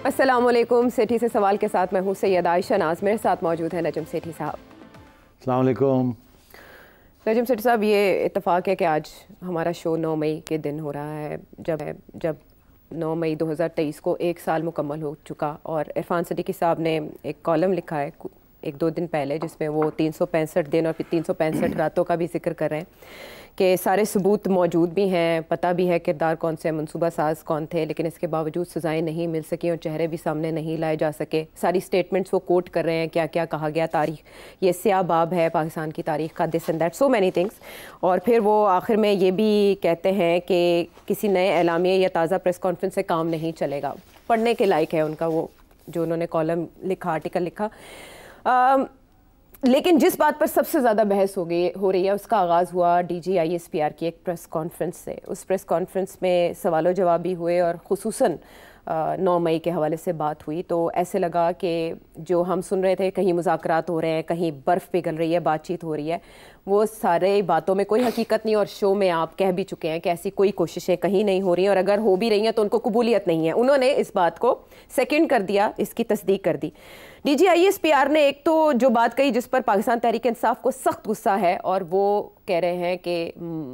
अस्सलामुअलैकुम। सेठी से सवाल के साथ मैं हूँ सैयद आयशा नाज। मेरे साथ मौजूद है नजम सेठी साहब। अस्सलामुअलैकुम। नजम सेठी साहब, ये इत्तेफाक है कि आज हमारा शो 9 मई के दिन हो रहा है, जब 9 मई 2023 को 1 साल मुकम्मल हो चुका। और इरफान सिद्दीकी साहब ने एक कॉलम लिखा है 1-2 दिन पहले, जिसमें वो 365 दिन और फिर 365 रातों का भी जिक्र कर रहे हैं कि सारे सबूत मौजूद भी हैं, पता भी है किरदार कौन से, मनसूबा साज कौन थे, लेकिन इसके बावजूद सज़ाएं नहीं मिल सकी और चेहरे भी सामने नहीं लाए जा सके। सारी स्टेटमेंट्स वो कोट कर रहे हैं, क्या क्या कहा गया, तारीख ये स्याह बाब है पाकिस्तान की तारीख का, this and that, so many things. और फिर वो आखिर में ये भी कहते हैं कि किसी नए एलामिया या ताज़ा प्रेस कॉन्फ्रेंस से काम नहीं चलेगा। पढ़ने के लायक है उनका वो जो उन्होंने कॉलम लिखा, आर्टिकल लिखा। लेकिन जिस बात पर सबसे ज़्यादा बहस हो रही है, उसका आगाज़ हुआ DGISPR की एक प्रेस कॉन्फ्रेंस से। उस प्रेस कॉन्फ्रेंस में सवालों जवाब भी हुए और ख़ुसूसन 9 मई के हवाले से बात हुई। तो ऐसे लगा कि जो हम सुन रहे थे, कहीं मुज़ाकरात हो रहे हैं, कहीं बर्फ़ पिघल रही है, बातचीत हो रही है, वो सारे बातों में कोई हकीकत नहीं। और शो में आप कह भी चुके हैं कि ऐसी कोई कोशिशें कहीं नहीं हो रही हैं, और अगर हो भी रही हैं तो उनको कबूलियत नहीं है। उन्होंने इस बात को सेकंड कर दिया, इसकी तस्दीक कर दी। DGISPR ने एक तो जो बात कही जिस पर पाकिस्तान तहरीक इंसाफ को सख्त गुस्सा है, और वो कह रहे हैं कि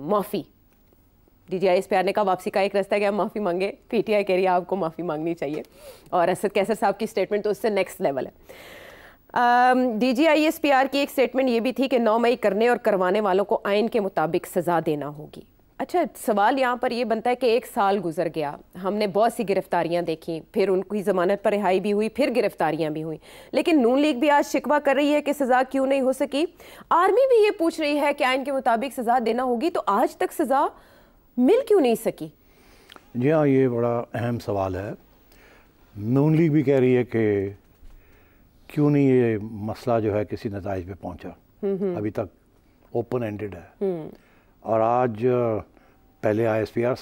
माफ़ी, DGISPR ने कहा वापसी का एक रास्ता है कि आप माफ़ी मांगे। PTI कह रही है आपको माफ़ी मांगनी चाहिए। और असद कैसर साहब की स्टेटमेंट तो उससे नेक्स्ट लेवल है। DGISPR की एक स्टेटमेंट ये भी थी कि 9 मई करने और करवाने वालों को आइन के मुताबिक सज़ा देना होगी। अच्छा, सवाल यहाँ पर ये बनता है कि 1 साल गुजर गया, हमने बहुत सी गिरफ्तारियाँ देखी, फिर उनकी ज़मानत पर रिहाई भी हुई, फिर गिरफ्तारियाँ भी हुई, लेकिन नून लीग भी आज शिकवा कर रही है कि सज़ा क्यों नहीं हो सकी। आर्मी भी ये पूछ रही है कि आइन के मुताबिक सज़ा देना होगी, तो आज तक सज़ा मिल क्यों नहीं सकी? जी हाँ, ये बड़ा अहम सवाल है। नून लीग भी कह रही है कि क्यों नहीं ये मसला जो है किसी नताइज पे पहुँचा, अभी तक ओपन एंडेड है। और आज पहले ISPR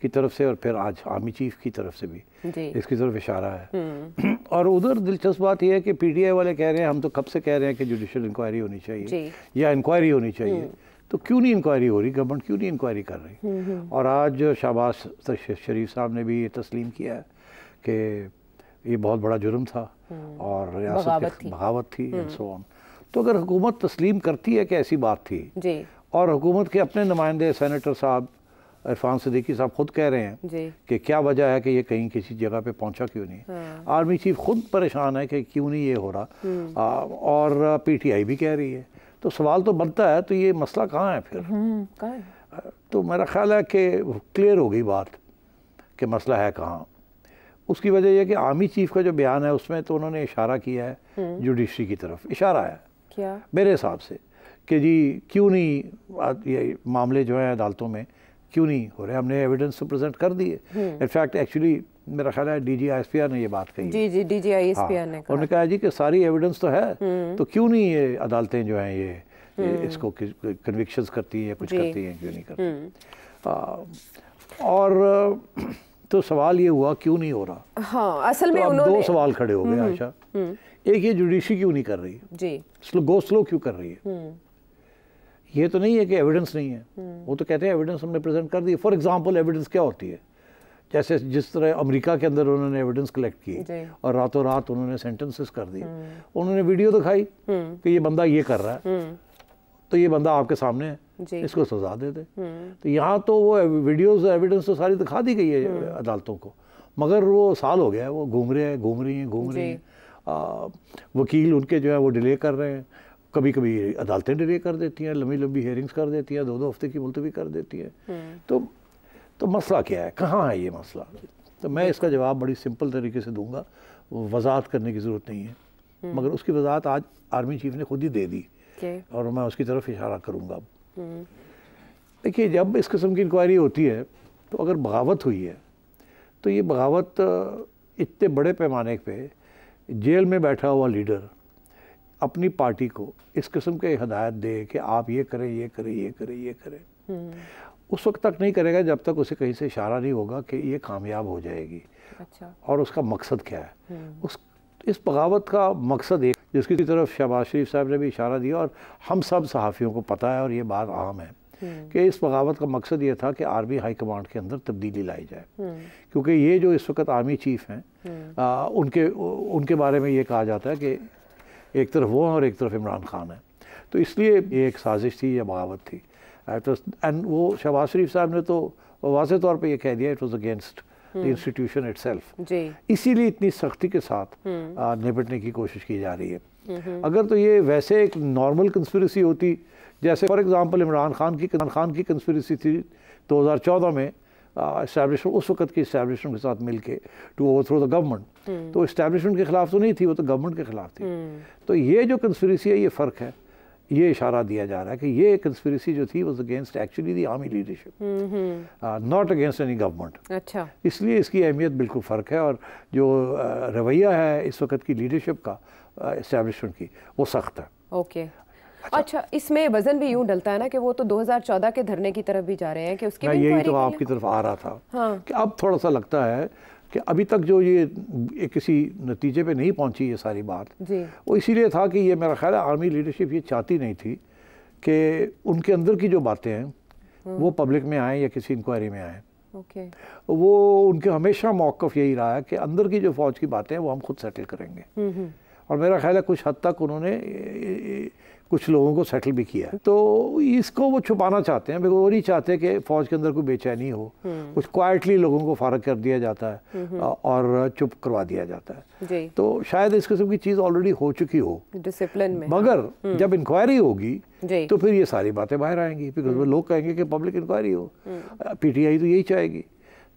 की तरफ से और फिर आज आर्मी चीफ की तरफ से भी इसकी तरफ इशारा है। और उधर दिलचस्प बात यह है कि PTI वाले कह रहे हैं, हम तो कब से कह रहे हैं कि जुडिशल इंक्वायरी होनी चाहिए या इंक्वायरी होनी चाहिए, तो क्यों नहीं इंक्वायरी हो रही, गवर्नमेंट क्यों नहीं इंक्वायरी कर रही। और आज शहबाज शरीफ साहब ने भी ये तस्लीम किया है कि ये बहुत बड़ा जुर्म था और रियासत की बगावत थी एंड सो ऑन। तो अगर हुकूमत तस्लीम करती है कि ऐसी बात थी, और हुकूमत के अपने नुमाइंदे सेनेटर साहब इरफान सिद्दीकी साहब खुद कह रहे हैं कि क्या वजह है कि ये कहीं किसी जगह पे पहुंचा क्यों नहीं। आर्मी चीफ खुद परेशान है कि क्यों नहीं ये हो रहा, और PTI भी कह रही है। तो सवाल तो बनता है, तो ये मसला कहाँ है फिर? तो मेरा ख्याल है कि क्लियर हो गई बात कि मसला है कहाँ। उसकी वजह यह कि आर्मी चीफ का जो बयान है उसमें तो उन्होंने इशारा किया है जुडिशरी की तरफ, इशारा है क्या मेरे हिसाब से कि जी क्यों नहीं ये मामले जो हैं अदालतों में क्यों नहीं हो रहे, हमने एविडेंस तो प्रेजेंट कर दिए। इनफैक्ट एक्चुअली मेरा ख्याल है DGISPR ने ये बात कही। जी DGISPR ने उन्होंने कहा जी कि सारी एविडेंस तो है, तो क्यों नहीं ये अदालतें जो हैं ये इसको कन्विक्शंस करती हैं या कुछ करती हैं, क्यों नहीं करती। और तो सवाल ये हुआ क्यों नहीं हो रहा। हाँ, असल में उन्होंने 2 सवाल खड़े हो गए आयशा। एक, ये जुडिशरी क्यों नहीं कर रही जी, स्लो क्यों कर रही है। ये तो नहीं है कि एविडेंस नहीं है, वो तो कहते हैं एविडेंस हमने प्रेजेंट कर दी। फॉर एग्जांपल एविडेंस क्या होती है, जैसे जिस तरह अमेरिका के अंदर उन्होंने एविडेंस कलेक्ट की और रातों रात उन्होंने सेंटेंसेस कर दिए। उन्होंने वीडियो दिखाई कि ये बंदा ये कर रहा है, तो ये बंदा आपके सामने है, इसको सजा दे दे। तो यहाँ तो वो वीडियोज एविडेंस तो सारी दिखा दी गई है अदालतों को, मगर वो साल हो गया है, वो घूम रही हैं। वकील उनके जो है वो डिले कर रहे हैं, कभी कभी अदालतें डिले कर देती हैं, लंबी हेयरिंग्स कर देती हैं, 2-2 हफ्ते की मुलतवी कर देती हैं। तो मसला क्या है, कहाँ है ये मसला? तो मैं इसका जवाब बड़ी सिंपल तरीके से दूंगा, वजाहत करने की ज़रूरत नहीं है, मगर उसकी वजाहत आज आर्मी चीफ ने खुद ही दे दी और मैं उसकी तरफ इशारा करूँगा। देखिए, जब इस किस्म की इंक्वायरी होती है तो अगर बगावत हुई है तो ये बगावत इतने बड़े पैमाने पे जेल में बैठा हुआ लीडर अपनी पार्टी को इस किस्म के हिदायत दे कि आप ये करें, ये करें, ये करें, ये करें, उस वक्त तक नहीं करेगा जब तक उसे कहीं से इशारा नहीं होगा कि ये कामयाब हो जाएगी। अच्छा। और उसका मकसद क्या है? इस बगावत का मकसद एक, जिसकी तरफ शहबाज शरीफ साहब ने भी इशारा दिया और हम सब सहाफ़ियों को पता है और ये बात आम है कि इस बगावत का मकसद ये था कि आर्मी हाई कमांड के अंदर तब्दीली लाई जाए, क्योंकि ये जो इस वक्त आर्मी चीफ हैं उनके बारे में ये कहा जाता है कि एक तरफ वो हैं और एक तरफ इमरान खान है। तो इसलिए ये एक साजिश थी या बगावत थी। एंड वो शहबाज शरीफ साहब ने तो वाज़ेह तौर पे ये कह दिया it was against the institution itself. इसीलिए इतनी सख्ती के साथ निपटने की कोशिश की जा रही है। अगर तो ये वैसे एक नॉर्मल कंस्पिरेसी होती, जैसे फॉर एग्जांपल इमरान खान की कंस्पिरेसी थी 2014 में इस्टेब्लिशमेंट, उस वक्त की इस्टेब्लिशमेंट के साथ मिलके टू ओवरथ्रो द गवर्नमेंट, तो इस्टेब्लिशमेंट के खिलाफ तो नहीं थी, वो तो गवर्नमेंट के खिलाफ थी। तो ये जो कंस्पिरेसी है, ये फ़र्क है। ये इशारा दिया जा रहा है कि ये कंस्पिरेसी जो थी was against actually the army leadership, not against any government. अच्छा, इसलिए इसकी अहमियत बिल्कुल फ़र्क है। और जो रवैया है इस वक्त की लीडरशिप का इस्टेब्लिशमेंट की, वो सख्त है। ओके। अच्छा, इसमें वजन भी यूं डलता है ना कि वो तो 2014 के धरने की तरफ भी जा रहे हैं कि उसकी भी यही तो आपकी तरफ आ रहा था। हाँ। कि अब थोड़ा सा लगता है कि अभी तक जो ये किसी नतीजे पे नहीं पहुंची ये सारी बात जी, वो इसीलिए था कि ये मेरा ख्याल है आर्मी लीडरशिप ये चाहती नहीं थी कि उनके अंदर की जो बातें हैं वो पब्लिक में आए या किसी इंक्वायरी में आए। ओके। वो उनके हमेशा मौक़िफ़ यही रहा है कि अंदर की जो फ़ौज की बातें हैं वो हम खुद सेटल करेंगे। और मेरा ख्याल है कुछ हद तक उन्होंने कुछ लोगों को सेटल भी किया। तो इसको वो छुपाना चाहते हैं, वो नहीं चाहते कि फ़ौज के अंदर कोई बेचैनी हो। कुछ क्वाइटली लोगों को फारग कर दिया जाता है और चुप करवा दिया जाता है जी। तो शायद इस किस्म की चीज़ ऑलरेडी हो चुकी हो डिसिप्लिन में। मगर जब इंक्वायरी होगी तो फिर ये सारी बातें बाहर आएंगी, बिकॉज वो लोग कहेंगे कि पब्लिक इंक्वायरी हो। पीटीआई तो यही चाहेगी।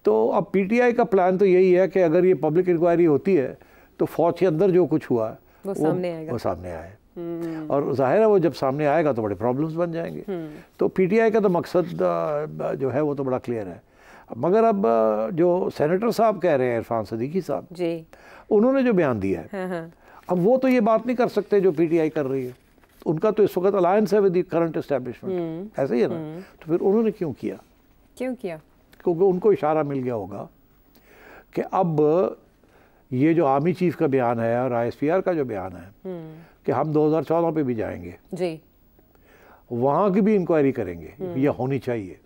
तो अब पीटीआई का प्लान तो यही है कि अगर ये पब्लिक इंक्वायरी होती है तो फ़ौज के अंदर जो कुछ हुआ वो सामने आए। और जाहिर है वो जब सामने आएगा तो बड़े प्रॉब्लम्स बन जाएंगे। तो पीटीआई का तो मकसद जो है वो तो बड़ा क्लियर है। मगर अब जो सेनेटर साहब कह रहे हैं, इरफान सदीकी साहब जी, उन्होंने जो बयान दिया है, अब वो तो ये बात नहीं कर सकते जो पीटीआई कर रही है। उनका तो इस वक्त अलायंस है विद द करंट एस्टेब्लिशमेंट, ऐसे ही है ना। तो फिर उन्होंने क्यों किया? क्योंकि उनको इशारा मिल गया होगा कि अब ये जो आर्मी चीफ का बयान है और आईएसपीआर का जो बयान है कि हम 2014 पे भी जाएंगे जी, वहाँ की भी इंक्वायरी करेंगे, यह होनी चाहिए।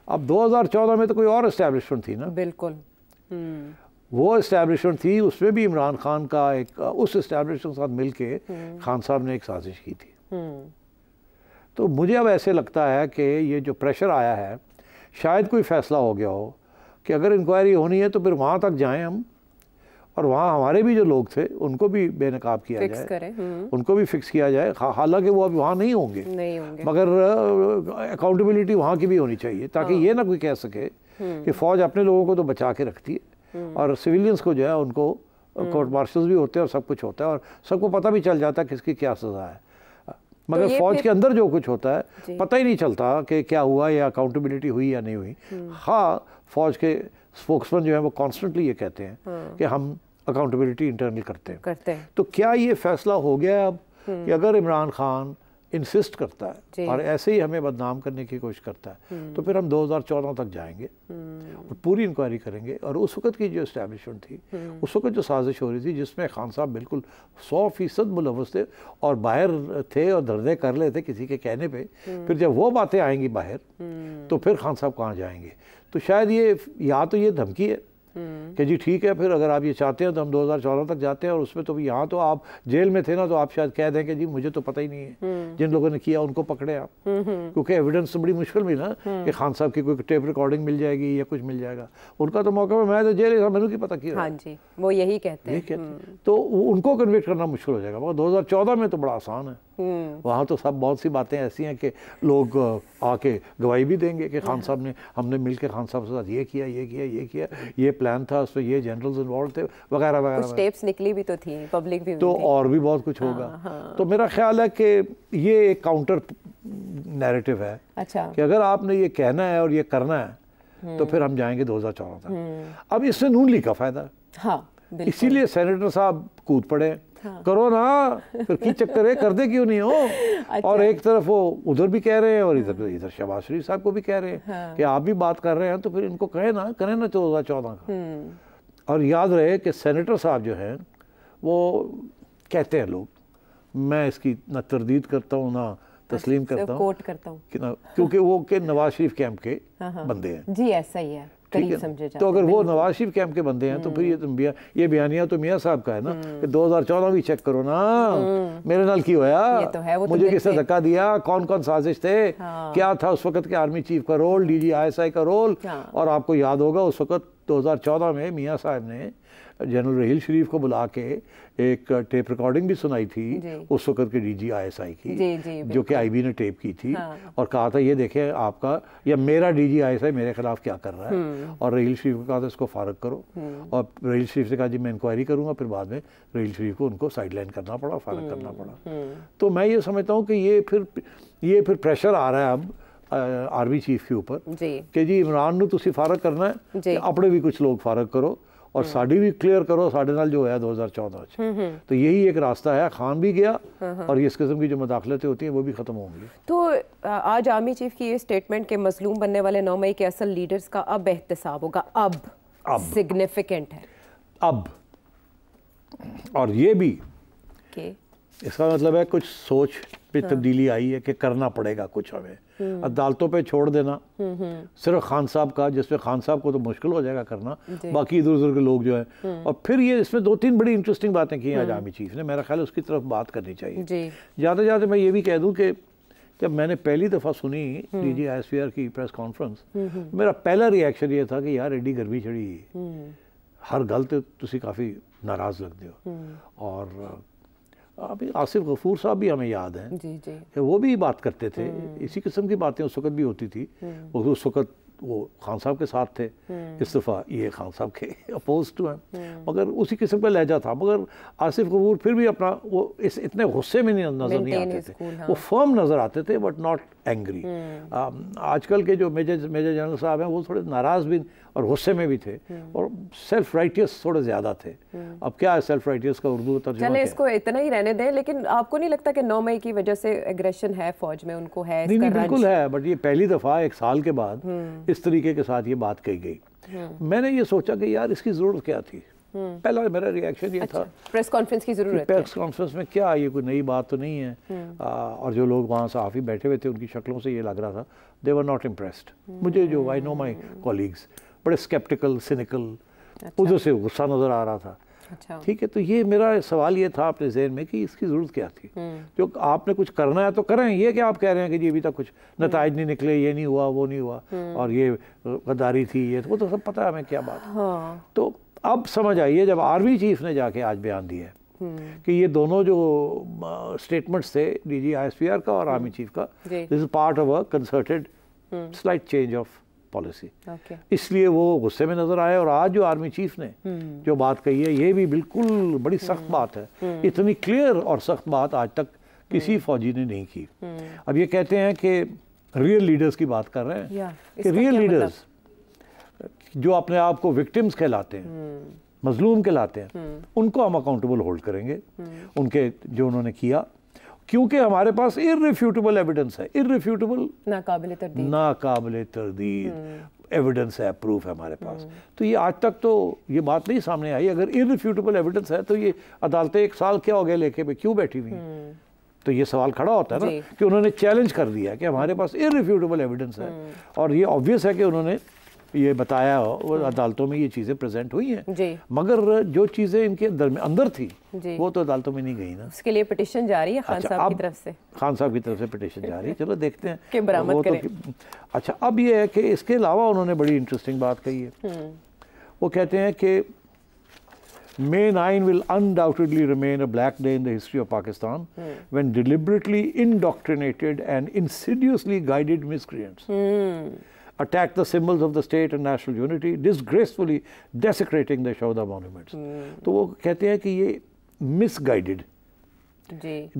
अब 2014 में तो कोई और एस्टेब्लिशमेंट थी ना। बिल्कुल। वो एस्टेब्लिशमेंट थी, उसमें भी इमरान खान का एक उस एस्टेब्लिशमेंट के साथ मिलके खान साहब ने एक साजिश की थी। तो मुझे अब ऐसे लगता है कि ये जो प्रेशर आया है, शायद कोई फैसला हो गया हो कि अगर इंक्वायरी होनी है तो फिर वहाँ तक जाएं हम, और वहाँ हमारे भी जो लोग थे उनको भी बेनकाब किया जाए, उनको भी फिक्स किया जाए। हालांकि वो अभी वहाँ नहीं होंगे, मगर अकाउंटेबिलिटी वहाँ की भी होनी चाहिए, ताकि ये ना कोई कह सके कि फ़ौज अपने लोगों को तो बचा के रखती है और सिविलियंस को जो है उनको कोर्ट मार्शल्स भी होते हैं और सब कुछ होता है और सबको पता भी चल जाता है किसकी क्या सज़ा है। मगर तो फ़ौज के अंदर जो कुछ होता है पता ही नहीं चलता कि क्या हुआ या अकाउंटेबिलिटी हुई या नहीं हुई। हाँ, फ़ौज के स्पोक्समैन जो है वो कॉन्स्टेंटली ये कहते हैं कि हम अकाउंटेबिलिटी इंटरनल करते हैं। तो क्या ये फैसला हो गया अब कि अगर इमरान खान इंसिस्ट करता है और ऐसे ही हमें बदनाम करने की कोशिश करता है तो फिर हम 2014 तक जाएंगे और पूरी इंक्वायरी करेंगे। और उस वक्त की जो इस्टेब्लिशमेंट थी, उस वक्त जो साजिश हो रही थी जिसमें खान साहब बिल्कुल 100% मुलव्वस थे और बाहर थे और धरने कर रहे थे किसी के कहने पे, फिर जब वो बातें आएंगी बाहर तो फिर खान साहब कहाँ जाएंगे। तो शायद ये या तो ये धमकी है कि जी ठीक है, फिर अगर आप ये चाहते हैं तो हम 2014 तक जाते हैं और उसमें तो यहाँ तो आप जेल में थे ना, तो आप शायद कह दें कि जी मुझे तो पता ही नहीं है, जिन लोगों ने किया उनको पकड़े आप। क्योंकि एविडेंस तो बड़ी मुश्किल मिली ना कि खान साहब की कोई टेप रिकॉर्डिंग मिल जाएगी या कुछ मिल जाएगा। उनका तो मौका मैं तो जेल मैंने की पता किया। हाँ जी, वो यही कहते हैं। तो उनको कन्विक्ट करना मुश्किल हो जाएगा, मगर 2014 में तो बड़ा आसान है। वहाँ तो सब बहुत सी बातें ऐसी हैं कि लोग आके गवाही भी देंगे कि खान साहब ने, हमने मिलकर खान साहब के साथ ये किया, ये किया, ये किया, ये प्लान था, उसमें ये जनरल्स इन्वॉल्व थे वगैरह वगैरह। कुछ टेप्स निकली भी तो थी, पब्लिक भी तो और भी बहुत कुछ होगा। तो मेरा ख्याल है कि ये एक काउंटर नैरेटिव है। अच्छा, कि अगर आपने ये कहना है और ये करना है तो फिर हम जाएंगे 2014 तक। अब इससे नून लीग का फायदा, इसीलिए सेनेटर साहब कूद पड़े। करो ना, फिर की चक्कर है, कर दे क्यों नहीं हो। अच्छा। और एक तरफ वो उधर भी कह रहे हैं और इधर शहबाज शरीफ साहब को भी कह रहे हैं कि आप भी बात कर रहे हैं तो फिर इनको करें ना 2014 का। और याद रहे कि सेनेटर साहब जो हैं वो कहते हैं, लोग, मैं इसकी ना तरदीद करता हूँ ना तस्लीम करता हूँ, कोट करता हूँ क्योंकि वो के नवाज शरीफ कैंप के बंदे हैं जी, ऐसा ही है, करीब समझे जाते तो अगर वो नवाज शरीफ कैंप के बंदे हैं तो फिर ये बयानिया तो मियाँ साहब का है ना कि 2014 भी चेक करो ना, मेरे नाल की होया, तो है, वो मुझे किसने धक्का दिया, कौन कौन साजिश थे, क्या था उस वक्त के आर्मी चीफ का रोल, DGISI का रोल। और आपको याद होगा उस वक्त 2014 में मियाँ साहब ने जनरल रहील शरीफ को बुला के एक टेप रिकॉर्डिंग भी सुनाई थी उस वक्त के DGISI की, जो कि IB ने टेप की थी, और कहा था ये देखें आपका या मेरा DGISI मेरे खिलाफ क्या कर रहा है, और रहील शरीफ को कहा था इसको फारग करो, और रहील शरीफ से कहा जी मैं इंक्वायरी करूंगा, फिर बाद में रहील शरीफ को उनको साइडलाइन करना पड़ा, फारग करना पड़ा। तो मैं ये समझता हूँ कि ये फिर प्रेशर आ रहा है अब आर्मी चीफ के ऊपर कि जी इमरान नूं तुसीं फारग करना है, अपने भी कुछ लोग फारग करो और साड़ी भी क्लियर करो, साढ़े नाल जो है 2014 तो यही एक रास्ता है। खान भी गया और इस किस्म की जो मदाखलतें होती हैं वो भी ख़त्म होंगी। तो आज आर्मी चीफ की ये स्टेटमेंट के मजलूम बनने वाले 9 मई के असल लीडर्स का अब एहतसाब होगा, अब सिग्निफिकेंट है अब, और ये भी कि इसका मतलब है कुछ सोच पे तब्दीली आई है कि करना पड़ेगा कुछ हमें, अदालतों पे छोड़ देना सिर्फ खान साहब का, जिसमें खान साहब को तो मुश्किल हो जाएगा करना, बाकी इधर उधर के लोग जो है। और फिर ये इसमें 2-3 बड़ी इंटरेस्टिंग बातें की हैं आज आर्मी चीफ ने, मेरा ख्याल है उसकी तरफ बात करनी चाहिए। जाते जाते मैं ये भी कह दूं कि जब मैंने पहली दफ़ा सुनी DGISPR की प्रेस कॉन्फ्रेंस, मेरा पहला रिएक्शन ये था कि यार एडी गर्मी चढ़ी, हर गल ते तुसी काफ़ी नाराज़ लगते हो। और अभी आसिफ गफूर साहब भी हमें याद हैं कि वो भी बात करते थे, इसी किस्म की बातें उस वक्त भी होती थी। उस वक्त वो खान साहब के साथ थे, इस दफ़ा ये खान साहब के अपोज टू हैं, मगर उसी किस्म का लहजा था। मगर आसिफ गफूर फिर भी अपना वो इतने गुस्से में नज़र नहीं आते थे, वो फर्म नज़र आते थे बट नॉट एंग्री। आजकल के जो मेजर जनरल साहब हैं वो थोड़े नाराज़ भी और गुस्से में भी थे और सेल्फ राइटियस थोड़े ज़्यादा थे। अब क्या है सेल्फ राइटियस का उर्दू तर्जुमा? चले इसको इतना ही रहने दें, लेकिन आपको नहीं लगता कि 9 मई की वजह से एग्रेशन है फौज में, उनको है? नहीं, बिल्कुल है, बट ये पहली दफ़ा 1 साल के बाद इस तरीके के साथ ये बात कही गई। मैंने ये सोचा कि यार इसकी ज़रूरत क्या थी। पहला मेरा रिएक्शन ये था प्रेस कॉन्फ्रेंस की ज़रूरत है, प्रेस कॉन्फ्रेंस में क्या ये कोई नई बात तो नहीं है। और जो लोग वहाँ सहाफ़ी बैठे हुए थे उनकी शक्लों से ये लग रहा था दे वर नॉट इम्प्रेस्ड। मुझे जो आई नो माई कॉलीग्स बड़े स्केप्टिकल, सिनिकल, उधर से गुस्सा नज़र आ रहा था। ठीक है, तो ये मेरा सवाल ये था अपने ज़हन में कि इसकी ज़रूरत क्या थी। जो आपने कुछ करना है तो करें, ये क्या आप कह रहे हैं कि जी अभी तक कुछ नताइज नहीं निकले, ये नहीं हुआ, वो नहीं हुआ, और ये गद्दारी थी, ये वो तो सब पता है हमें क्या बात। तो अब समझ आइए जब आर्मी चीफ ने जाके आज बयान दिया है कि ये दोनों जो स्टेटमेंट्स थे DGISPR का और आर्मी चीफ का, this is part of a concerted slight change of policy, इसलिए वो गुस्से में नजर आए। और आज जो आर्मी चीफ ने जो बात कही है ये भी बिल्कुल बड़ी सख्त बात है। इतनी क्लियर और सख्त बात आज तक किसी फौजी ने नहीं की। अब ये कहते हैं कि रियल लीडर्स की बात कर रहे हैं कि रियल लीडर्स जो अपने आप को विक्टिम्स कहलाते हैं, मजलूम कहलाते हैं, उनको हम अकाउंटेबल होल्ड करेंगे उनके जो उन्होंने किया, क्योंकि हमारे पास इररिफ्यूटेबल एविडेंस है, इररिफ्यूटेबल नाकाबिले तरदीद एविडेंस है, प्रूफ है हमारे पास। तो ये आज तक तो ये बात नहीं सामने आई। अगर इररिफ्यूटेबल एविडेंस है तो ये अदालतें 1 साल क्या हो गया लेके पे क्यों बैठी हुई? तो ये सवाल खड़ा होता है ना कि उन्होंने चैलेंज कर दिया कि हमारे पास इररिफ्यूटेबल एविडेंस है, और ये ऑब्वियस है कि उन्होंने ये बताया वो अदालतों में ये चीज़ें प्रेजेंट हुई हैं, मगर जो चीज़ें इनके अंदर थी वो तो अदालतों में नहीं गई ना। उसके लिए पिटीशन जारी है खान साहब की तरफ से, खान साहब की तरफ से पिटीशन जारी है। चलो देखते हैं कि बरामद करें। अच्छा, अब ये है कि इसके अलावा उन्होंने बड़ी इंटरेस्टिंग बात कही है। वो कहते हैं कि May 9 will undoubtedly remain a black day in the history of Pakistan when deliberately indoctrinated and insidiously guided miscreants attacked the symbols of the state and national unity, disgracefully desecrating the Shauda monuments. तो वो कहते हैं कि ये misguided,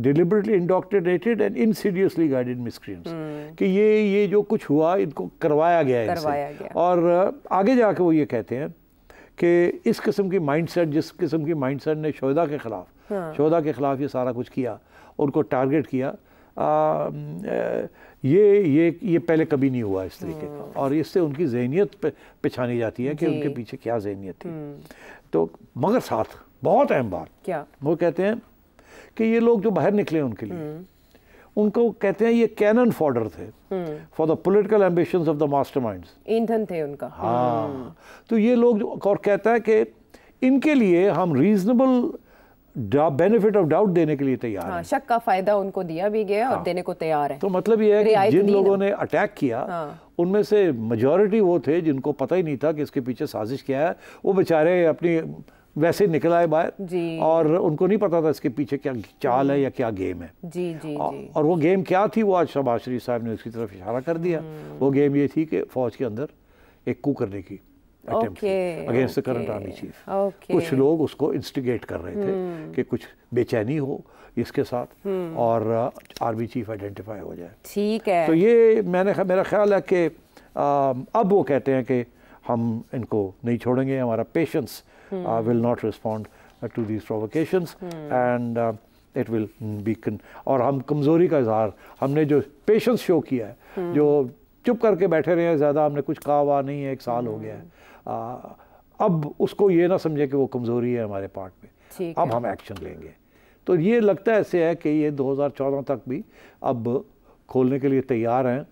deliberately indoctrinated and insidiously guided miscreants, कि ये जो कुछ हुआ इनको करवाया गया है। और आगे जाके वो ये कहते हैं कि इस किस्म की माइंडसेट, जिस किस्म की माइंडसेट ने शोहदा के खिलाफ ये सारा कुछ किया, उनको टारगेट किया, ये पहले कभी नहीं हुआ इस तरीके का, और इससे उनकी जहनियत पहचानी जाती है कि उनके पीछे क्या जहनियत थी। तो मगर साथ बहुत अहम बात क्या, वो कहते हैं कि ये लोग जो बाहर निकले उनके लिए उनको कहते हैं ये कैनन फॉडर थे for the political ambitions of the masterminds, ईंधन थे उनका। हाँ, तो ये लोग और कहता है कि इनके लिए हम रीजनेबल बेनिफिट ऑफ डाउट देने के लिए तैयार हैं। शक का फायदा उनको दिया भी गया और देने को तैयार है। तो मतलब ये है कि जिन लोगों ने अटैक किया उनमें से मेजॉरिटी वो थे जिनको पता ही नहीं था कि इसके पीछे साजिश क्या है। वो बेचारे अपनी वैसे निकल आए बाहर और उनको नहीं पता था इसके पीछे क्या चाल है या क्या गेम है। जी जी और वो गेम क्या थी वो आज शहबाज शरीफ साहब ने उसकी तरफ इशारा कर दिया। वो गेम ये थी कि फौज के अंदर एक कू करने की against the current army chief. कुछ लोग उसको इंस्टिगेट कर रहे थे कि कुछ बेचैनी हो इसके साथ और आर्मी चीफ आइडेंटिफाई हो जाए। ठीक है, तो ये मेरा ख्याल है कि अब वो कहते हैं कि हम इनको नहीं छोड़ेंगे, हमारा patience will not respond to these provocations and it will be और हम कमज़ोरी का इजहार, हमने जो पेशेंस शो किया है, जो चुप करके बैठे रहे हैं, ज़्यादा हमने कुछ कहा हुआ नहीं है, 1 साल हो गया है, अब उसको ये ना समझे कि वो कमज़ोरी है हमारे पार्ट में, अब हम एक्शन लेंगे। तो ये लगता ऐसे है कि ये 2014 तक भी अब खोलने के लिए तैयार हैं।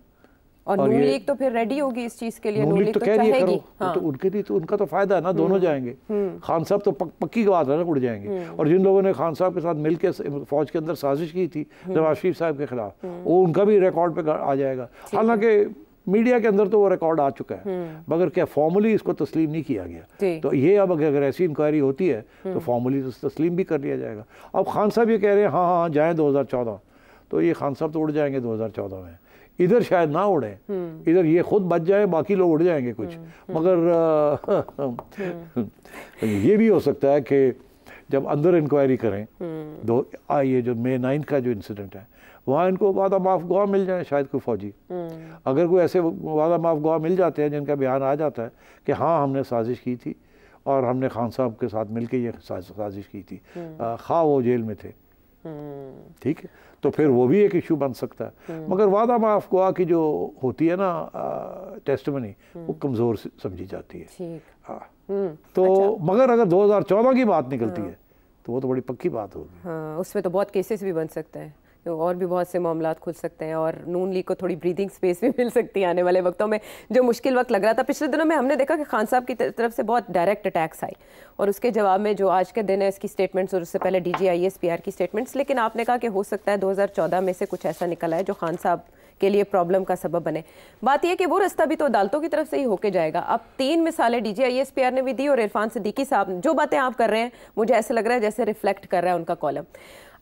और नून लीग तो फिर रेडी होगी इस चीज़ के लिए, नून लीग तो कह रही है करो। हाँ। तो उनके लिए तो उनका तो फायदा है ना, दोनों जाएंगे। खान साहब तो पक्की बात है ना, उड़ जाएंगे। और जिन लोगों ने खान साहब के साथ मिलकर फौज के अंदर साजिश की थी नवाज शरीफ साहब के खिलाफ, वो उनका भी रिकॉर्ड पे आ जाएगा। हालांकि मीडिया के अंदर तो वो रिकॉर्ड आ चुका है, मगर क्या फॉर्मली इसको तस्लीम नहीं किया गया। तो ये अब अगर ऐसी इंक्वायरी होती है तो फॉर्मली तो तस्लीम भी कर लिया जाएगा। अब खान साहब ये कह रहे हैं हाँ हाँ जाएँ 2014, तो ये खान साहब तो उड़ जाएंगे 2014 में। इधर शायद ना उड़े, इधर ये खुद बच जाए, बाकी लोग उड़ जाएंगे कुछ। मगर ये भी हो सकता है कि जब अंदर इंक्वायरी करें, ये जो May 9 का जो इंसिडेंट है, वहाँ इनको वादा माफ गवाह मिल जाए, शायद कोई फौजी। अगर कोई ऐसे वादा माफ गवाह मिल जाते हैं जिनका बयान आ जाता है कि हाँ हमने साजिश की थी और हमने खान साहब के साथ मिलकर ये साजिश की थी, खा वो जेल में थे, ठीक है, तो फिर वो भी एक इशू बन सकता है। मगर वादा माफ गवाह की जो होती है ना टेस्टिमनी, वो कमज़ोर समझी जाती है। तो मगर अगर 2014 की बात निकलती है तो वो तो बड़ी पक्की बात होगी। हाँ, उसमें तो बहुत केसेस भी बन सकते हैं, और भी बहुत से मामलात खुल सकते हैं और नून लीग को थोड़ी ब्रीदिंग स्पेस भी मिल सकती है आने वाले वक्तों में। जो मुश्किल वक्त लग रहा था पिछले दिनों में, हमने देखा कि खान साहब की तरफ से बहुत डायरेक्ट अटैक्स आई और उसके जवाब में जो आज के दिन है इसकी स्टेटमेंट्स और उससे पहले DGISPR की स्टेटमेंट्स। लेकिन आपने कहा कि हो सकता है 2014 में से कुछ ऐसा निकला है जो खान साहब के लिए प्रॉब्लम का सबब बने। बात यह कि वो रास्ता भी तो अदालतों की तरफ से ही होके जाएगा। अब 3 मिसालें DGISPR ने भी दी और इरफान सिद्दीकी साहब जो बातें आप कर रहे हैं मुझे ऐसा लग रहा है जैसे रिफ्लेक्ट कर रहा है उनका कॉलम।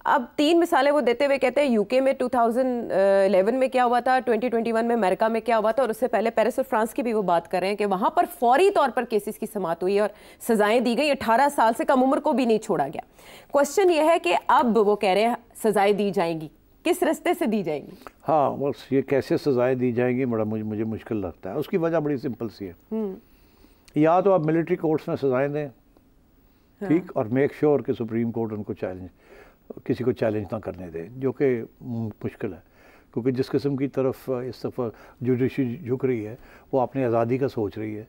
अब 3 मिसालें वो देते हुए कहते हैं यूके में 2011 में क्या हुआ था, 2021 में अमेरिका में क्या हुआ था, और उससे पहले पेरिस और फ्रांस की भी वो बात कर रहे हैं कि वहां पर फौरी तौर पर केसेस की समाअत हुई और सजाएं दी गई। 18 साल से कम उम्र को भी नहीं छोड़ा गया। क्वेश्चन ये है कि अब वो कह रहे हैं सजाएं दी जाएंगी, किस रास्ते से दी जाएंगी? हाँ, बस ये कैसे सजाएं दी जाएंगी बड़ा मुझे मुश्किल लगता है। उसकी वजह बड़ी सिंपल सी है, या तो आप मिलिट्री कोर्ट्स में सजाएं दें, ठीक, और मेक श्योर कि सुप्रीम कोर्ट उनको किसी को चैलेंज ना करने दे, जो कि मुश्किल है क्योंकि जिस किस्म की तरफ इस दफ़ा जुडिशरी झुक रही है वो अपनी आज़ादी का सोच रही है।